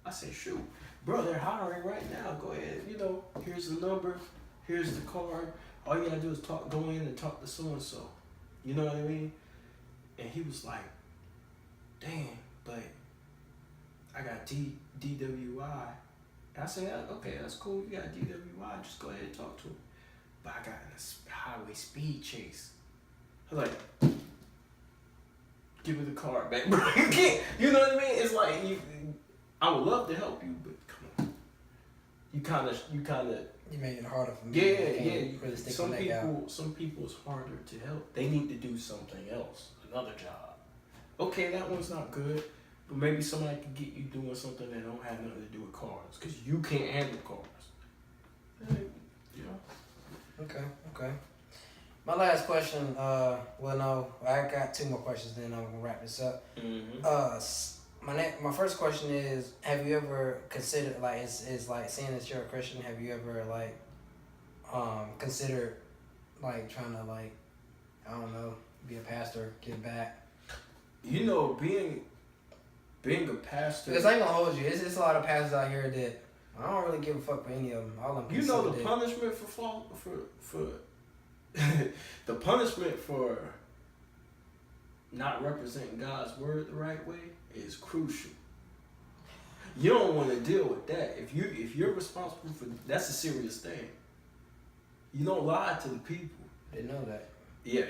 Speaker 2: I said, shoot, bro, they're hiring right now. Go ahead, you know, here's the number, here's the card. All you gotta do is go in and talk to so-and-so. You know what I mean? And he was like, dang, but I got DWI. And I said, okay, that's cool. You got DWI, just go ahead and talk to him. But I got in a highway speed chase. I was like, give me the car back, bro. You can't. You know what I mean? It's like I would love to help you, but come on. You kind of.
Speaker 1: You made it harder for me.
Speaker 2: Yeah.
Speaker 1: Really
Speaker 2: some people it's harder to help. They need to do something else, another job. Okay, that one's not good, but maybe somebody can get you doing something that don't have nothing to do with cars, because you can't handle cars. You know.
Speaker 1: Okay. My last question, well, no, I got 2 more questions, then I'm gonna wrap this up. My first question is, have you ever considered, like, is like, seeing that you're a Christian, have you ever, like, considered, like, trying to, like, I don't know, be a pastor, give back?
Speaker 2: You know, being a pastor.
Speaker 1: Because I ain't gonna hold you, it's a lot of pastors out here that I don't really give a fuck for any of them. All of them.
Speaker 2: You know the punishment for the punishment for not representing God's word the right way is crucial. You don't want to deal with that. If you're responsible for, that's a serious thing. You don't lie to the people.
Speaker 1: They know that.
Speaker 2: Yeah,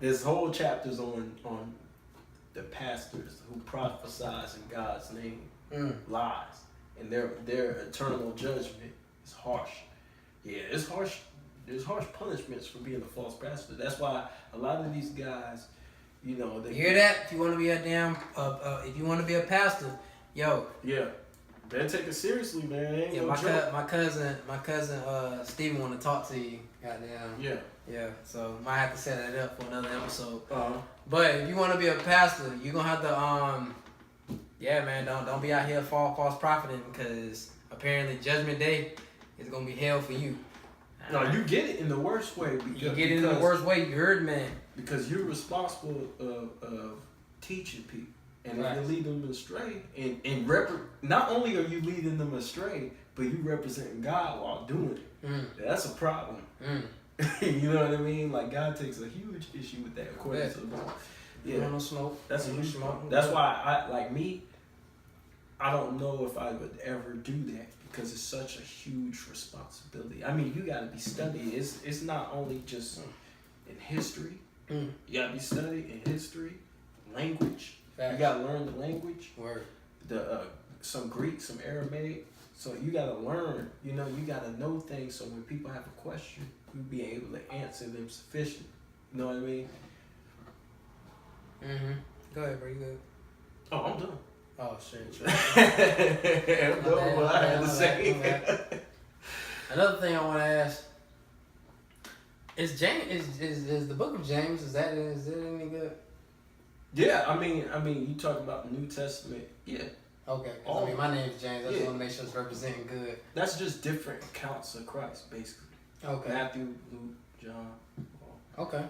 Speaker 2: there's whole chapters on the pastors who prophesize in God's name lies, and their eternal judgment is harsh. Yeah, it's harsh. There's harsh punishments for being a false pastor. That's why a lot of these guys, you know, they
Speaker 1: you hear that? If you want to be a damn, if you want to be a pastor, yo.
Speaker 2: Yeah, better take it seriously, man. Ain't
Speaker 1: Yeah,
Speaker 2: no
Speaker 1: my cousin, Steven want to talk to you. Goddamn. Yeah. So might have to set that up for another episode. But if you want to be a pastor, you gonna have to, yeah, man, don't be out here false profiting, because apparently Judgment Day is gonna be hell for you.
Speaker 2: No, you get it in the worst way.
Speaker 1: You get it in the worst way. You heard, man.
Speaker 2: Because you're responsible of teaching people, and
Speaker 1: right.
Speaker 2: if you lead them astray, and not only are you leading them astray, but you representing God while doing it. That's a problem. You know what I mean? Like, God takes a huge issue with that. According to the Bible. Yeah,
Speaker 1: no smoke.
Speaker 2: That's a huge smoke. That's why I don't know if I would ever do that, because it's such a huge responsibility. I mean, you got to be studied. It's not only just in history. You got to be studied in history, language. Facts. You got to learn the language.
Speaker 1: Word.
Speaker 2: Some Greek, some Aramaic. So you got to learn. You know, you got to know things. So when people have a question, you be able to answer them sufficient. You know what I mean?
Speaker 1: Go ahead, bro. You good?
Speaker 2: Oh, I'm done.
Speaker 1: Oh shit.
Speaker 2: I'm done what I had to say.
Speaker 1: Another thing I want to ask is the book of James, is it any good?
Speaker 2: Yeah, I mean, you talk about the New Testament. Yeah.
Speaker 1: Okay. I mean, my name is James. I just want to make sure it's representing good.
Speaker 2: That's just different accounts of Christ, basically. Okay. Matthew, Luke, John.
Speaker 1: Okay.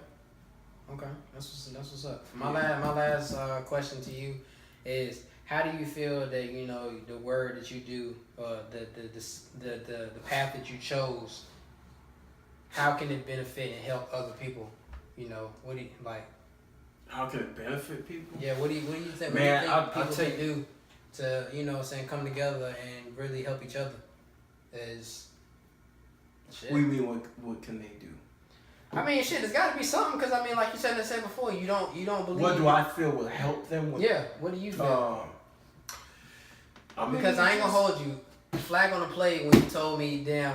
Speaker 1: That's what's up. My last question to you is, how do you feel that, you know, the word that you do, the path that you chose, how can it benefit and help other people? You know, what do you like?
Speaker 2: How can it benefit people?
Speaker 1: Yeah, what do you think?
Speaker 2: Man,
Speaker 1: what do you think people can do to, you know, come together and really help each other?
Speaker 2: What do you mean? What can they do?
Speaker 1: I mean, shit, there's got to be something, because I mean, like you said before, you don't believe.
Speaker 2: What do I feel will help them?
Speaker 1: Yeah. What do you feel?
Speaker 2: I mean,
Speaker 1: because I ain't gonna hold you. Flag on the play when you told me, damn,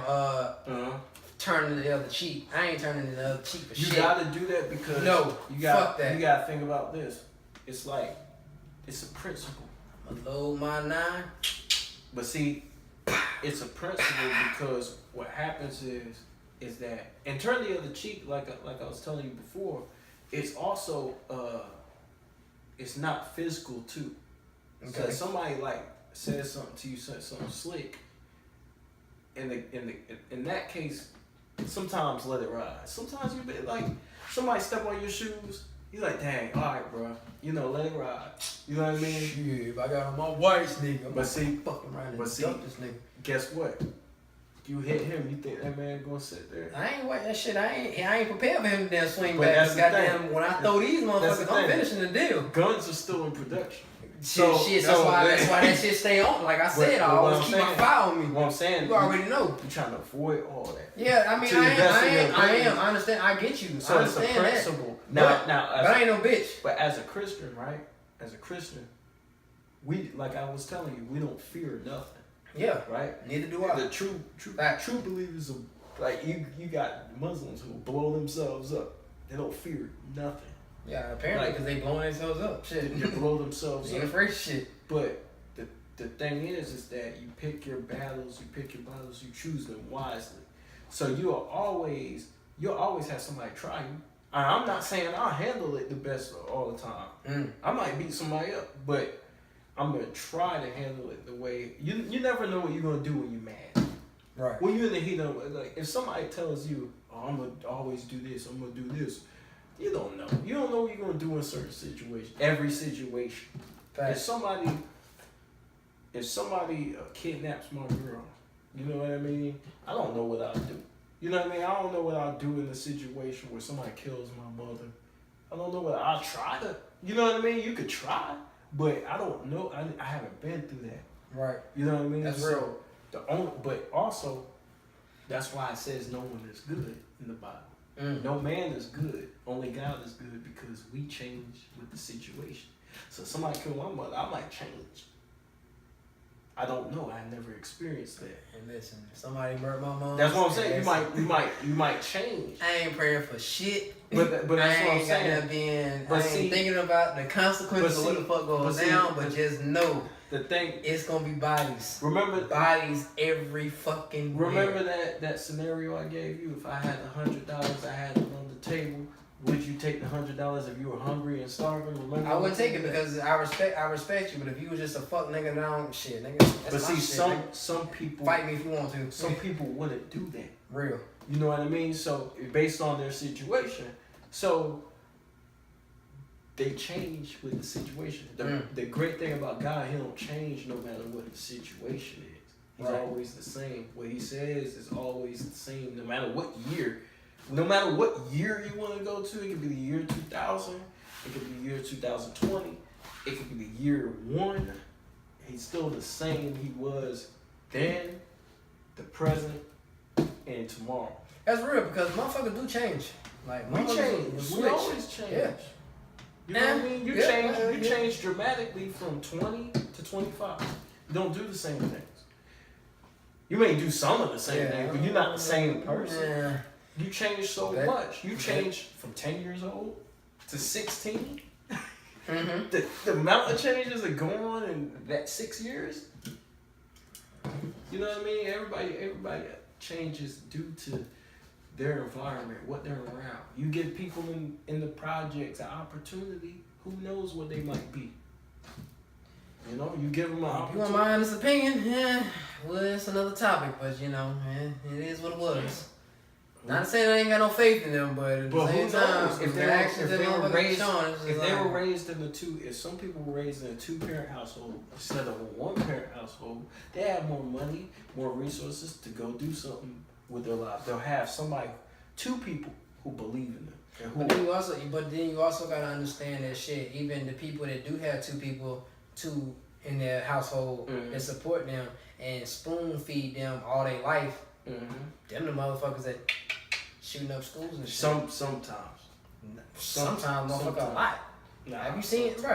Speaker 1: turning the other cheek. I ain't turning the other cheek for shit.
Speaker 2: You gotta do that because
Speaker 1: fuck that.
Speaker 2: You gotta think about this. It's like, it's a principle.
Speaker 1: I'ma load my 9.
Speaker 2: But see, it's a principle because what happens is that, and turn the other cheek, like I was telling you before, it's also it's not physical too. Okay. So if somebody like says something to you, says something slick, in that case, sometimes let it ride. Sometimes you be like, somebody step on your shoes, you like, dang, all right, bro, you know, let it ride. You know what I mean?
Speaker 1: Shit, if I got on my whites, nigga,
Speaker 2: but see,
Speaker 1: fucking around and
Speaker 2: but
Speaker 1: dump this nigga.
Speaker 2: Guess what? You hit him, you think that man gonna sit there?
Speaker 1: I ain't wait that shit. I ain't prepared for him to damn swing
Speaker 2: but
Speaker 1: back.
Speaker 2: That's the
Speaker 1: goddamn,
Speaker 2: thing.
Speaker 1: when I throw these motherfuckers, I'm finishing the deal.
Speaker 2: Guns are still in production.
Speaker 1: Shit, that's why that shit stay on. Like I said, I always keep my file on me.
Speaker 2: What I'm saying,
Speaker 1: you already know.
Speaker 2: You're trying to avoid all that.
Speaker 1: Yeah, I mean, I am. I understand. I get you.
Speaker 2: So
Speaker 1: I
Speaker 2: it's a
Speaker 1: understand
Speaker 2: principle.
Speaker 1: that.
Speaker 2: Now,
Speaker 1: but I ain't no bitch.
Speaker 2: But as a Christian, right? As a Christian, we, like I was telling you, we don't fear nothing.
Speaker 1: Yeah.
Speaker 2: Right?
Speaker 1: Neither do I.
Speaker 2: The true believers of, like, you got Muslims who blow themselves up. They don't fear nothing.
Speaker 1: Yeah, apparently because they blowing themselves up. Shit.
Speaker 2: They blow themselves
Speaker 1: they
Speaker 2: up.
Speaker 1: ain't afraid of shit.
Speaker 2: But the thing is that you pick your battles, you choose them wisely. So you'll always have somebody try you. I'm not saying I'll handle it the best all the time. I might beat somebody up, but I'm gonna try to handle it the way you never know what you're gonna do when you're mad.
Speaker 1: Right.
Speaker 2: When you're in the heat of it, like if somebody tells you, "Oh, I'm gonna always do this, I'm gonna do this," you don't know. You don't know what you're gonna do in certain situations. Every situation. If somebody kidnaps my girl, you know what I mean? I don't know what I'll do. You know what I mean? I don't know what I'll do in a situation where somebody kills my mother. I don't know what I'll try to. You know what I mean? You could try, but I don't know. I haven't been through that.
Speaker 1: Right.
Speaker 2: You know what I mean?
Speaker 1: That's
Speaker 2: real. But also, that's why it says no one is good in the Bible. No man is good. Only God is good because we change with the situation. So somebody killed my mother, I might change. I don't know. I never experienced that.
Speaker 1: And listen, if somebody murdered my mom.
Speaker 2: That's what I'm saying. You might change.
Speaker 1: I ain't praying for shit.
Speaker 2: But that's what I'm saying.
Speaker 1: I ain't thinking about the consequences of what the fuck goes down. But just know
Speaker 2: the thing,
Speaker 1: it's gonna be bodies.
Speaker 2: Remember
Speaker 1: bodies every fucking.
Speaker 2: Remember that scenario I gave you. If I had $100, I had it on the table. Would you take the $100 if you were hungry and starving? Remember?
Speaker 1: I wouldn't take it because I respect you. But if you was just a fuck nigga, now shit, nigga.
Speaker 2: But see, some people
Speaker 1: fight me if you want to.
Speaker 2: Some people wouldn't do that.
Speaker 1: Real.
Speaker 2: You know what I mean? So based on their situation, so they change with the situation. The great thing about God, He don't change no matter what the situation is. He's always the same. What He says is always the same, no matter what year. No matter what year you want to go to, it could be the year 2000, it could be the year 2020, it could be the year 1. He's still the same He was then, the present, and tomorrow.
Speaker 1: That's real because motherfuckers do change. Like
Speaker 2: we change. We always change. Yeah. You know what I mean? You change dramatically from 20 to 25. You don't do the same things. You may do some of the same things, but you're not the same person.
Speaker 1: Yeah.
Speaker 2: You change so much. You change from 10 years old to 16. The amount of changes that go on in that 6 years. You know what I mean? Everybody changes due to their environment, what they're around. You give people in the projects an opportunity, who knows what they might be. You know, you give them an opportunity.
Speaker 1: You want my honest opinion? Yeah, well, it's another topic, but you know, man, it is what it was. Not to say I ain't got no faith in them, but at the same time, if they were raised in if some people were raised in a 2-parent household instead of a 1-parent household, they have more money, more resources to go do something with their life. They'll have 2 people who believe in them. But then you also gotta understand that shit. Even the people that do have 2 people, in their household that support them and spoon feed them all their life. Them the motherfuckers that shooting up schools and shit.
Speaker 2: Sometimes,
Speaker 1: motherfucker, a lot. Nah, have you seen? Bro,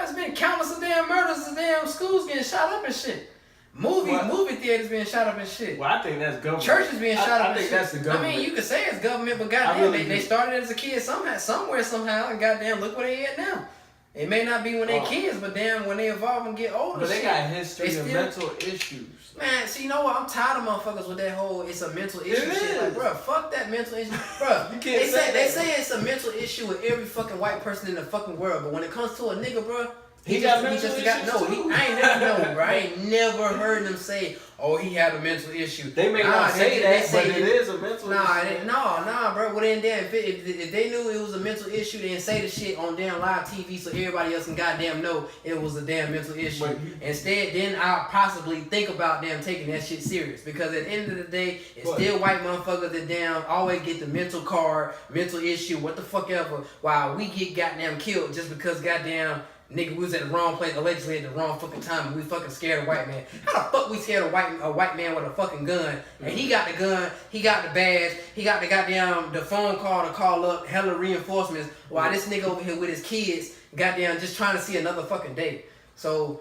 Speaker 1: it's been countless of damn murders of damn schools getting shot up and shit. Movie theaters being shot up and shit.
Speaker 2: Well, I think that's government.
Speaker 1: Churches being shot up and shit.
Speaker 2: I think that's the government.
Speaker 1: I mean, you could say it's government, but goddamn, they started as a kid somehow, and goddamn, look where they at now. It may not be when they kids, but damn, when they evolve and get older,
Speaker 2: but they got history of mental issues.
Speaker 1: Man, see, you know what? I'm tired of motherfuckers with that whole it's a mental issue shit. Like, bro, fuck that mental issue, bro.
Speaker 2: You can't
Speaker 1: they say it's a mental issue with every fucking white person in the fucking world, but when it comes to a nigga, bro. I ain't never known, bro. I ain't never heard them say, "Oh, he had a mental issue."
Speaker 2: They may not say that, but it is a mental issue.
Speaker 1: Nah, bro. Well, then, if they knew it was a mental issue, then say the shit on damn live TV so everybody else can goddamn know it was a damn mental issue. Instead, then I'll possibly think about them taking that shit serious, because at the end of the day, it's still white motherfuckers that damn always get the mental card, mental issue, what the fuck ever, while we get goddamn killed just because goddamn. Nigga, we was at the wrong place, allegedly at the wrong fucking time, and we fucking scared a white man. How the fuck we scared a white man with a fucking gun? And he got the gun, he got the badge, he got the goddamn the phone call to call up hella reinforcements, while this nigga over here with his kids, goddamn just trying to see another fucking day. So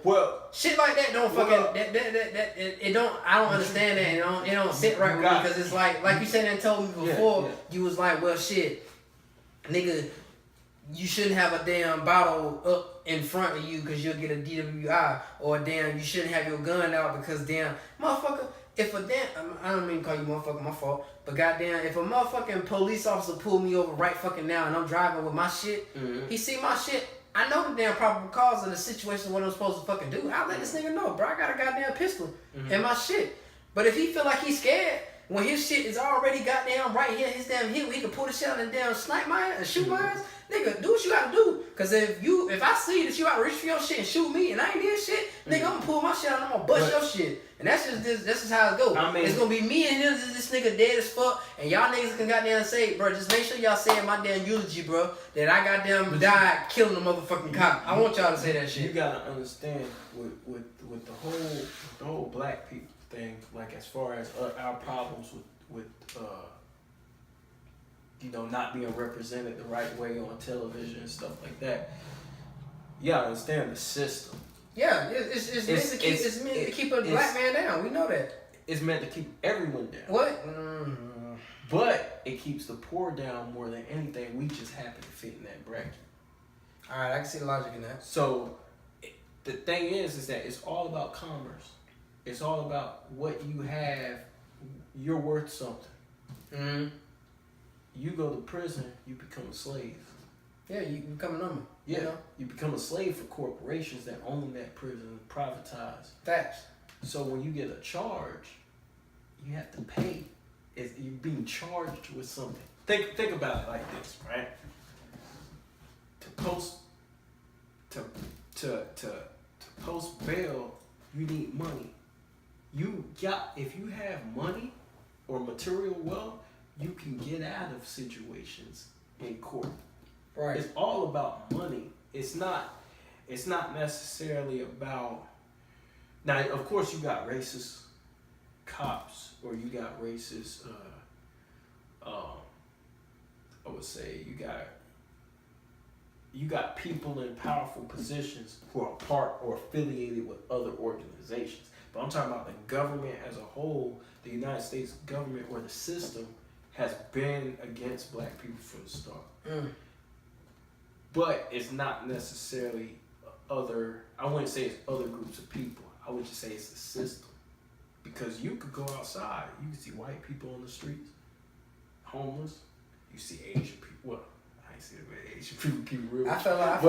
Speaker 1: shit like that don't fucking it don't. I don't understand that. It don't sit right with me, because it's like you said and told me before. You was like, well, shit, nigga. You shouldn't have a damn bottle up in front of you because you'll get a DWI, or damn, you shouldn't have your gun out because damn, motherfucker, if a damn, I don't mean to call you motherfucker, my fault, but goddamn, if a motherfucking police officer pull me over right fucking now and I'm driving with my shit, he see my shit, I know the damn probable cause of the situation, what I'm supposed to fucking do. I'll let this nigga know, bro, I got a goddamn pistol in my shit. But if he feel like he's scared, when his shit is already goddamn right here, his damn hip, he can pull the shit out and damn snipe my ass and shoot my ass. Nigga, do what you gotta do. Cause if I see that you gotta reach for your shit and shoot me and I ain't did shit, nigga, I'm gonna pull my shit out and I'm gonna bust your shit. And that's just how it goes. I mean, it's gonna be me and this nigga dead as fuck, and y'all niggas can goddamn say, bro, just make sure y'all say in my damn eulogy, bro, that I goddamn died killing the motherfucking cop. I want y'all to say that shit.
Speaker 2: You gotta understand with the whole black people thing, like as far as our problems with you know, not being represented the right way on television and stuff like that. You gotta understand the system.
Speaker 1: Yeah, it's meant to keep a black man down. We know that.
Speaker 2: It's meant to keep everyone down.
Speaker 1: What?
Speaker 2: But it keeps the poor down more than anything. We just happen to fit in that bracket.
Speaker 1: All right, I can see the logic in that.
Speaker 2: So the thing is that it's all about commerce. It's all about what you have. You're worth something. You go to prison, you become a slave.
Speaker 1: Yeah, you become a number.
Speaker 2: Yeah,
Speaker 1: you know?
Speaker 2: You become a slave for corporations that own that prison, privatize.
Speaker 1: Facts.
Speaker 2: So when you get a charge, you have to pay. You're being charged with something. Think about it like this, right? To post bail, you need money. If you have money or material wealth, you can get out of situations in court.
Speaker 1: Right.
Speaker 2: It's all about money. It's not necessarily about. Now, of course, you got racist cops, or you got racist. I would say you got people in powerful positions who are part or affiliated with other organizations. But I'm talking about the government as a whole. The United States government or the system has been against black people from the start. But it's not necessarily I wouldn't say it's other groups of people. I would just say it's the system. Because you could go outside, you can see white people on the streets, homeless. You see Asian people. Well, I ain't see the way Asian people keep real.
Speaker 1: I feel like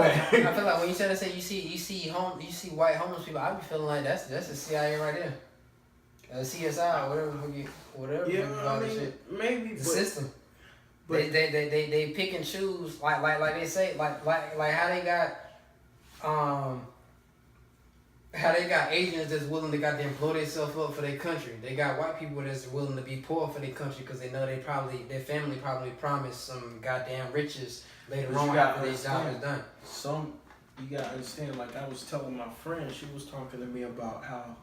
Speaker 1: when you said that, you see white homeless people, I be feeling like that's the CIA right there. CSI, whatever.
Speaker 2: Yeah, I mean, shit. Maybe
Speaker 1: the system. But they pick and choose like they say like how they got Asians that's willing to goddamn blow themselves up for their country. They got white people that's willing to be poor for their country because they know their family probably promised some goddamn riches later on after their job is done.
Speaker 2: You gotta understand. Like I was telling my friend, she was talking to me about how,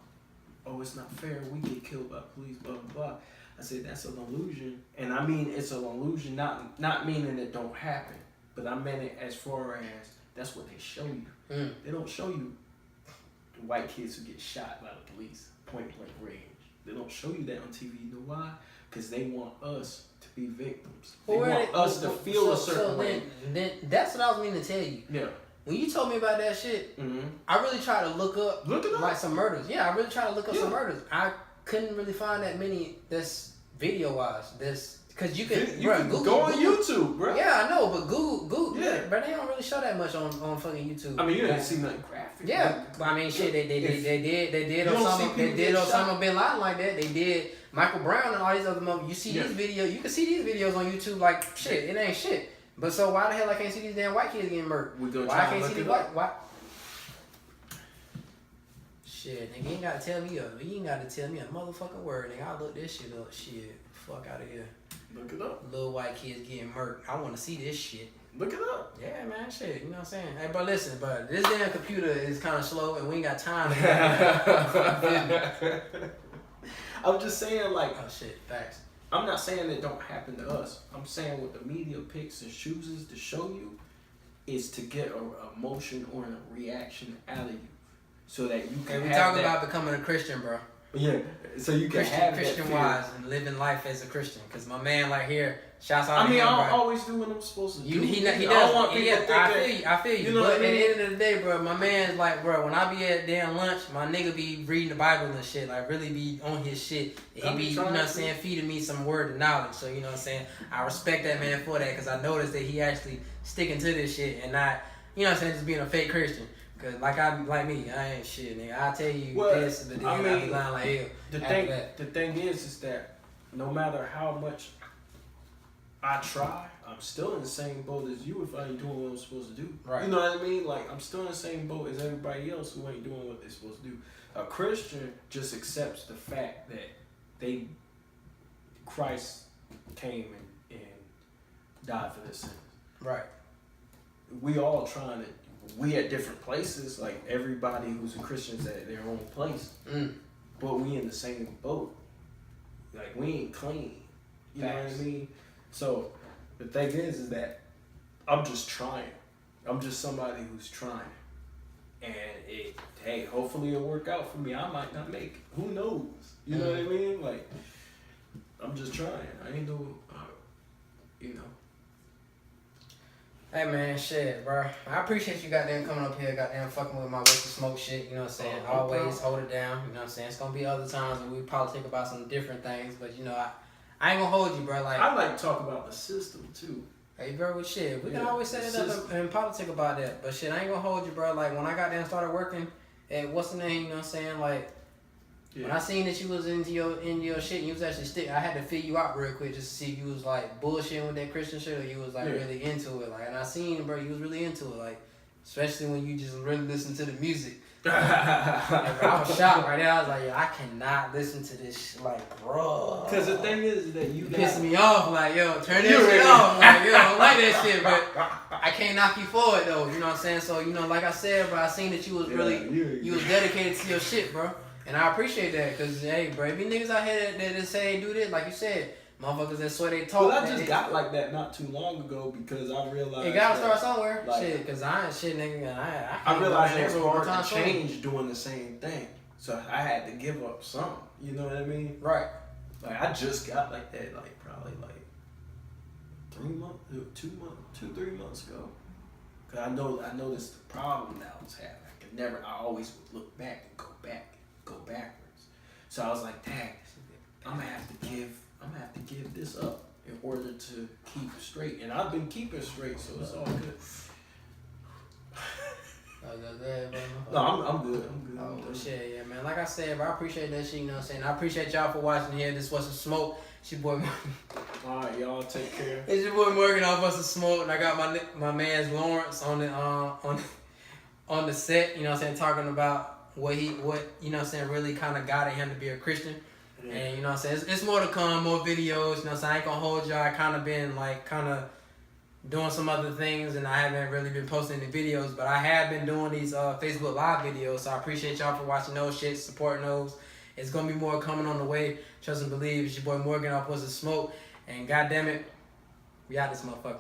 Speaker 2: it's not fair. We get killed by police, blah blah blah. I said that's an illusion, and I mean it's an illusion, not meaning it don't happen, but I meant it as far as that's what they show you. They don't show you white kids who get shot by the police. point blank range. They don't show you that on TV. You know why? Because they want us to be victims. They want us to feel a certain way.
Speaker 1: Then that's what I was meaning to tell you.
Speaker 2: Yeah.
Speaker 1: When you told me about that shit, I really tried to look up like some murders. Yeah, I really tried to look up some murders. I couldn't really find that many that's video wise. Because you can Google,
Speaker 2: go on YouTube, bro.
Speaker 1: Yeah, I know, but Google, yeah, but they don't really show that much on fucking YouTube.
Speaker 2: I mean, you didn't see nothing graphic.
Speaker 1: Yeah, but I mean, shit, they did Osama bin Laden like that. They did Michael Brown and all these other motherfuckers. You see these videos, you can see these videos on YouTube like shit. It ain't shit. But so why the hell I can't see these damn white kids getting murdered? Why I can't see these white? Shit, nigga, you ain't gotta tell me a motherfucking word, nigga. I'll look this shit up. Shit, fuck out of here.
Speaker 2: Look it up.
Speaker 1: Little white kids getting murdered. I want to see this shit.
Speaker 2: Look it up.
Speaker 1: Yeah, man, shit. You know what I'm saying? Hey, bro, listen, bro. This damn computer is kind of slow, and we ain't got time.
Speaker 2: I'm just saying, like,
Speaker 1: oh shit, facts.
Speaker 2: I'm not saying it don't happen to us. I'm saying what the media picks and chooses to show you is to get a emotion or a reaction out of you, so that you can.
Speaker 1: Hey, we talking about becoming a Christian, bro.
Speaker 2: Yeah, so you can have
Speaker 1: Christian
Speaker 2: that
Speaker 1: wise and living life as a Christian. Cause my man, like here, shouts out.
Speaker 2: I mean,
Speaker 1: to him,
Speaker 2: I don't
Speaker 1: bro.
Speaker 2: always do what I'm supposed to do.
Speaker 1: He does. I feel you.
Speaker 2: You know
Speaker 1: but
Speaker 2: what I mean?
Speaker 1: At the end of the day, bro, my man's like, bro, when I be at damn lunch, my nigga be reading the Bible and shit, like really be on his shit. He be, you know what I'm saying, feeding me some word of knowledge. So you know what I'm saying, I respect that man for that, cause I noticed that he actually sticking to this shit and not, you know what I'm saying, just being a fake Christian. Cause like me, I ain't shit, nigga. I tell you this, but then I be lying like hell.
Speaker 2: The thing is that no matter how much I try, I'm still in the same boat as you if I ain't doing what I'm supposed to do.
Speaker 1: Right.
Speaker 2: You know what I mean? Like, I'm still in the same boat as everybody else who ain't doing what they're supposed to do. A Christian just accepts the fact that Christ came and died for their sins.
Speaker 1: Right.
Speaker 2: We all trying to. We at different places, like everybody who's a Christian's at their own place, but we in the same boat. Like, we ain't clean, you know what I mean? So the thing is that I'm just trying. I'm just somebody who's trying, and hey, hopefully it'll work out for me. I might not make it. Who knows? You know what I mean? Like, I'm just trying. I ain't no, you know.
Speaker 1: Hey man, shit, bro. I appreciate you goddamn coming up here, goddamn fucking with my Whatsthesmoke shit, you know what I'm saying? Always hold it down, you know what I'm saying? It's gonna be other times when we politic about some different things, but you know, I ain't gonna hold you, bro. Like,
Speaker 2: I like to talk about the system too.
Speaker 1: Hey, bro, with shit, we can always set it up and politic about that, but shit, I ain't gonna hold you, bro. Like, when I goddamn started working at what's the name, you know what I'm saying? Like, when I seen that you was into your shit, and you was actually I had to figure you out real quick just to see if you was like bullshitting with that Christian shit or you was like really into it. Like, and I seen, bro, you was really into it. Like, especially when you just really listen to the music. Like, bro, I was shocked right there. I was like, yo, I cannot listen to this shit. Like, bro.
Speaker 2: Because the thing is that you
Speaker 1: pissing me off. Like, yo, turn that shit off. Like, yo, I don't like that shit, but I can't knock you for it though. You know what I'm saying? So, you know, like I said, bro, I seen that you was really, you was dedicated to your shit, bro. And I appreciate that, cause hey, bro, be niggas out here that say do this, like you said, motherfuckers that swear they talk.
Speaker 2: Well, I just got like that not too long ago because I realized
Speaker 1: it gotta start somewhere. Like, shit, cause I ain't shit, nigga. I
Speaker 2: realized it was hard to change doing the same thing, so I had to give up something. You know what I mean?
Speaker 1: Right.
Speaker 2: Like, I just got like that, like probably like 3 months ago. Cause I noticed the problem that I was having. I always would look back and go backwards. So I was like, dang, I'm gonna have to give this up in order to keep straight. And I've been keeping straight, so it's all good. No, I'm good.
Speaker 1: Oh, shit, yeah, man. Like I said, bro, I appreciate that shit, you know what I'm saying? I appreciate y'all for watching here. This Whatsthesmoke. It's your boy Morgan.
Speaker 2: Alright, y'all take care.
Speaker 1: It's your boy Morgan off Whatsthesmoke, and I got my man's Lawrence on the set, you know what I'm saying, talking about what you know what I'm saying, really kind of guided him to be a Christian. Yeah. And you know what I'm saying, it's more to come, more videos, you know what I'm saying, I ain't gonna hold y'all. I kind of been like doing some other things and I haven't really been posting any videos, but I have been doing these Facebook Live videos, so I appreciate y'all for watching those shit, supporting those. It's gonna be more coming on the way. Trust and believe. It's your boy Morgan off Whatsthesmoke, and goddamn it, we out this motherfucker.